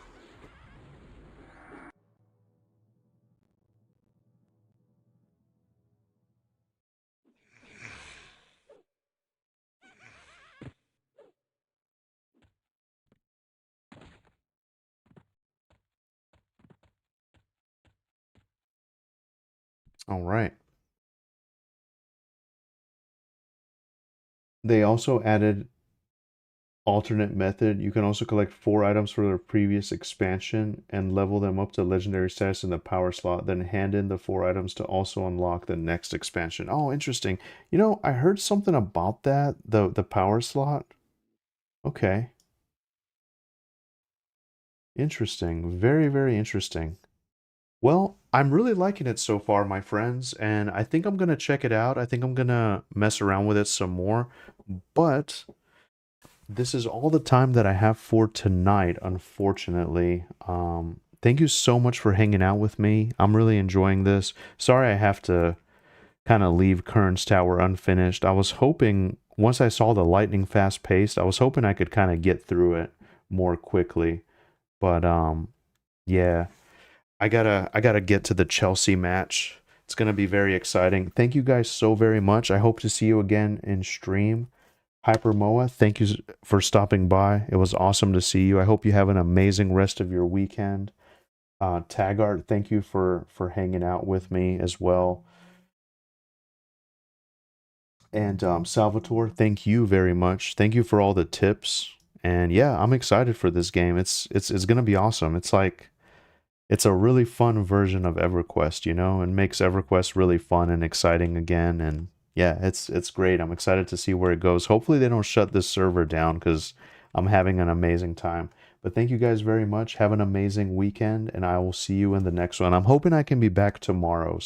All right. They also added alternate method. You can also collect 4 items for the previous expansion and level them up to legendary status in the power slot, then hand in the 4 items to also unlock the next expansion. Oh, interesting. You know, I heard something about that, the power slot. Okay. Interesting. Very, very interesting. Well, I'm really liking it so far, my friends, and I think I'm going to check it out. I think I'm going to mess around with it some more, but this is all the time that I have for tonight, unfortunately. Thank you so much for hanging out with me. I'm really enjoying this. Sorry I have to kind of leave Kern's Tower unfinished. I was hoping once I saw the lightning fast paced, I was hoping I could kind of get through it more quickly. But yeah, I gotta get to the Chelsea match. It's gonna be very exciting. Thank you guys so very much. I hope to see you again in stream. Hypermoa, thank you for stopping by. It was awesome to see you. I hope you have an amazing rest of your weekend. Tagart, thank you for hanging out with me as well. And Salvatore, thank you very much. Thank you for all the tips. And yeah, I'm excited for this game. It's gonna be awesome. It's like it's a really fun version of EverQuest, you know, and makes EverQuest really fun and exciting again. And yeah, it's great. I'm excited to see where it goes. Hopefully they don't shut this server down because I'm having an amazing time. But thank you guys very much. Have an amazing weekend, and I will see you in the next one. I'm hoping I can be back tomorrow.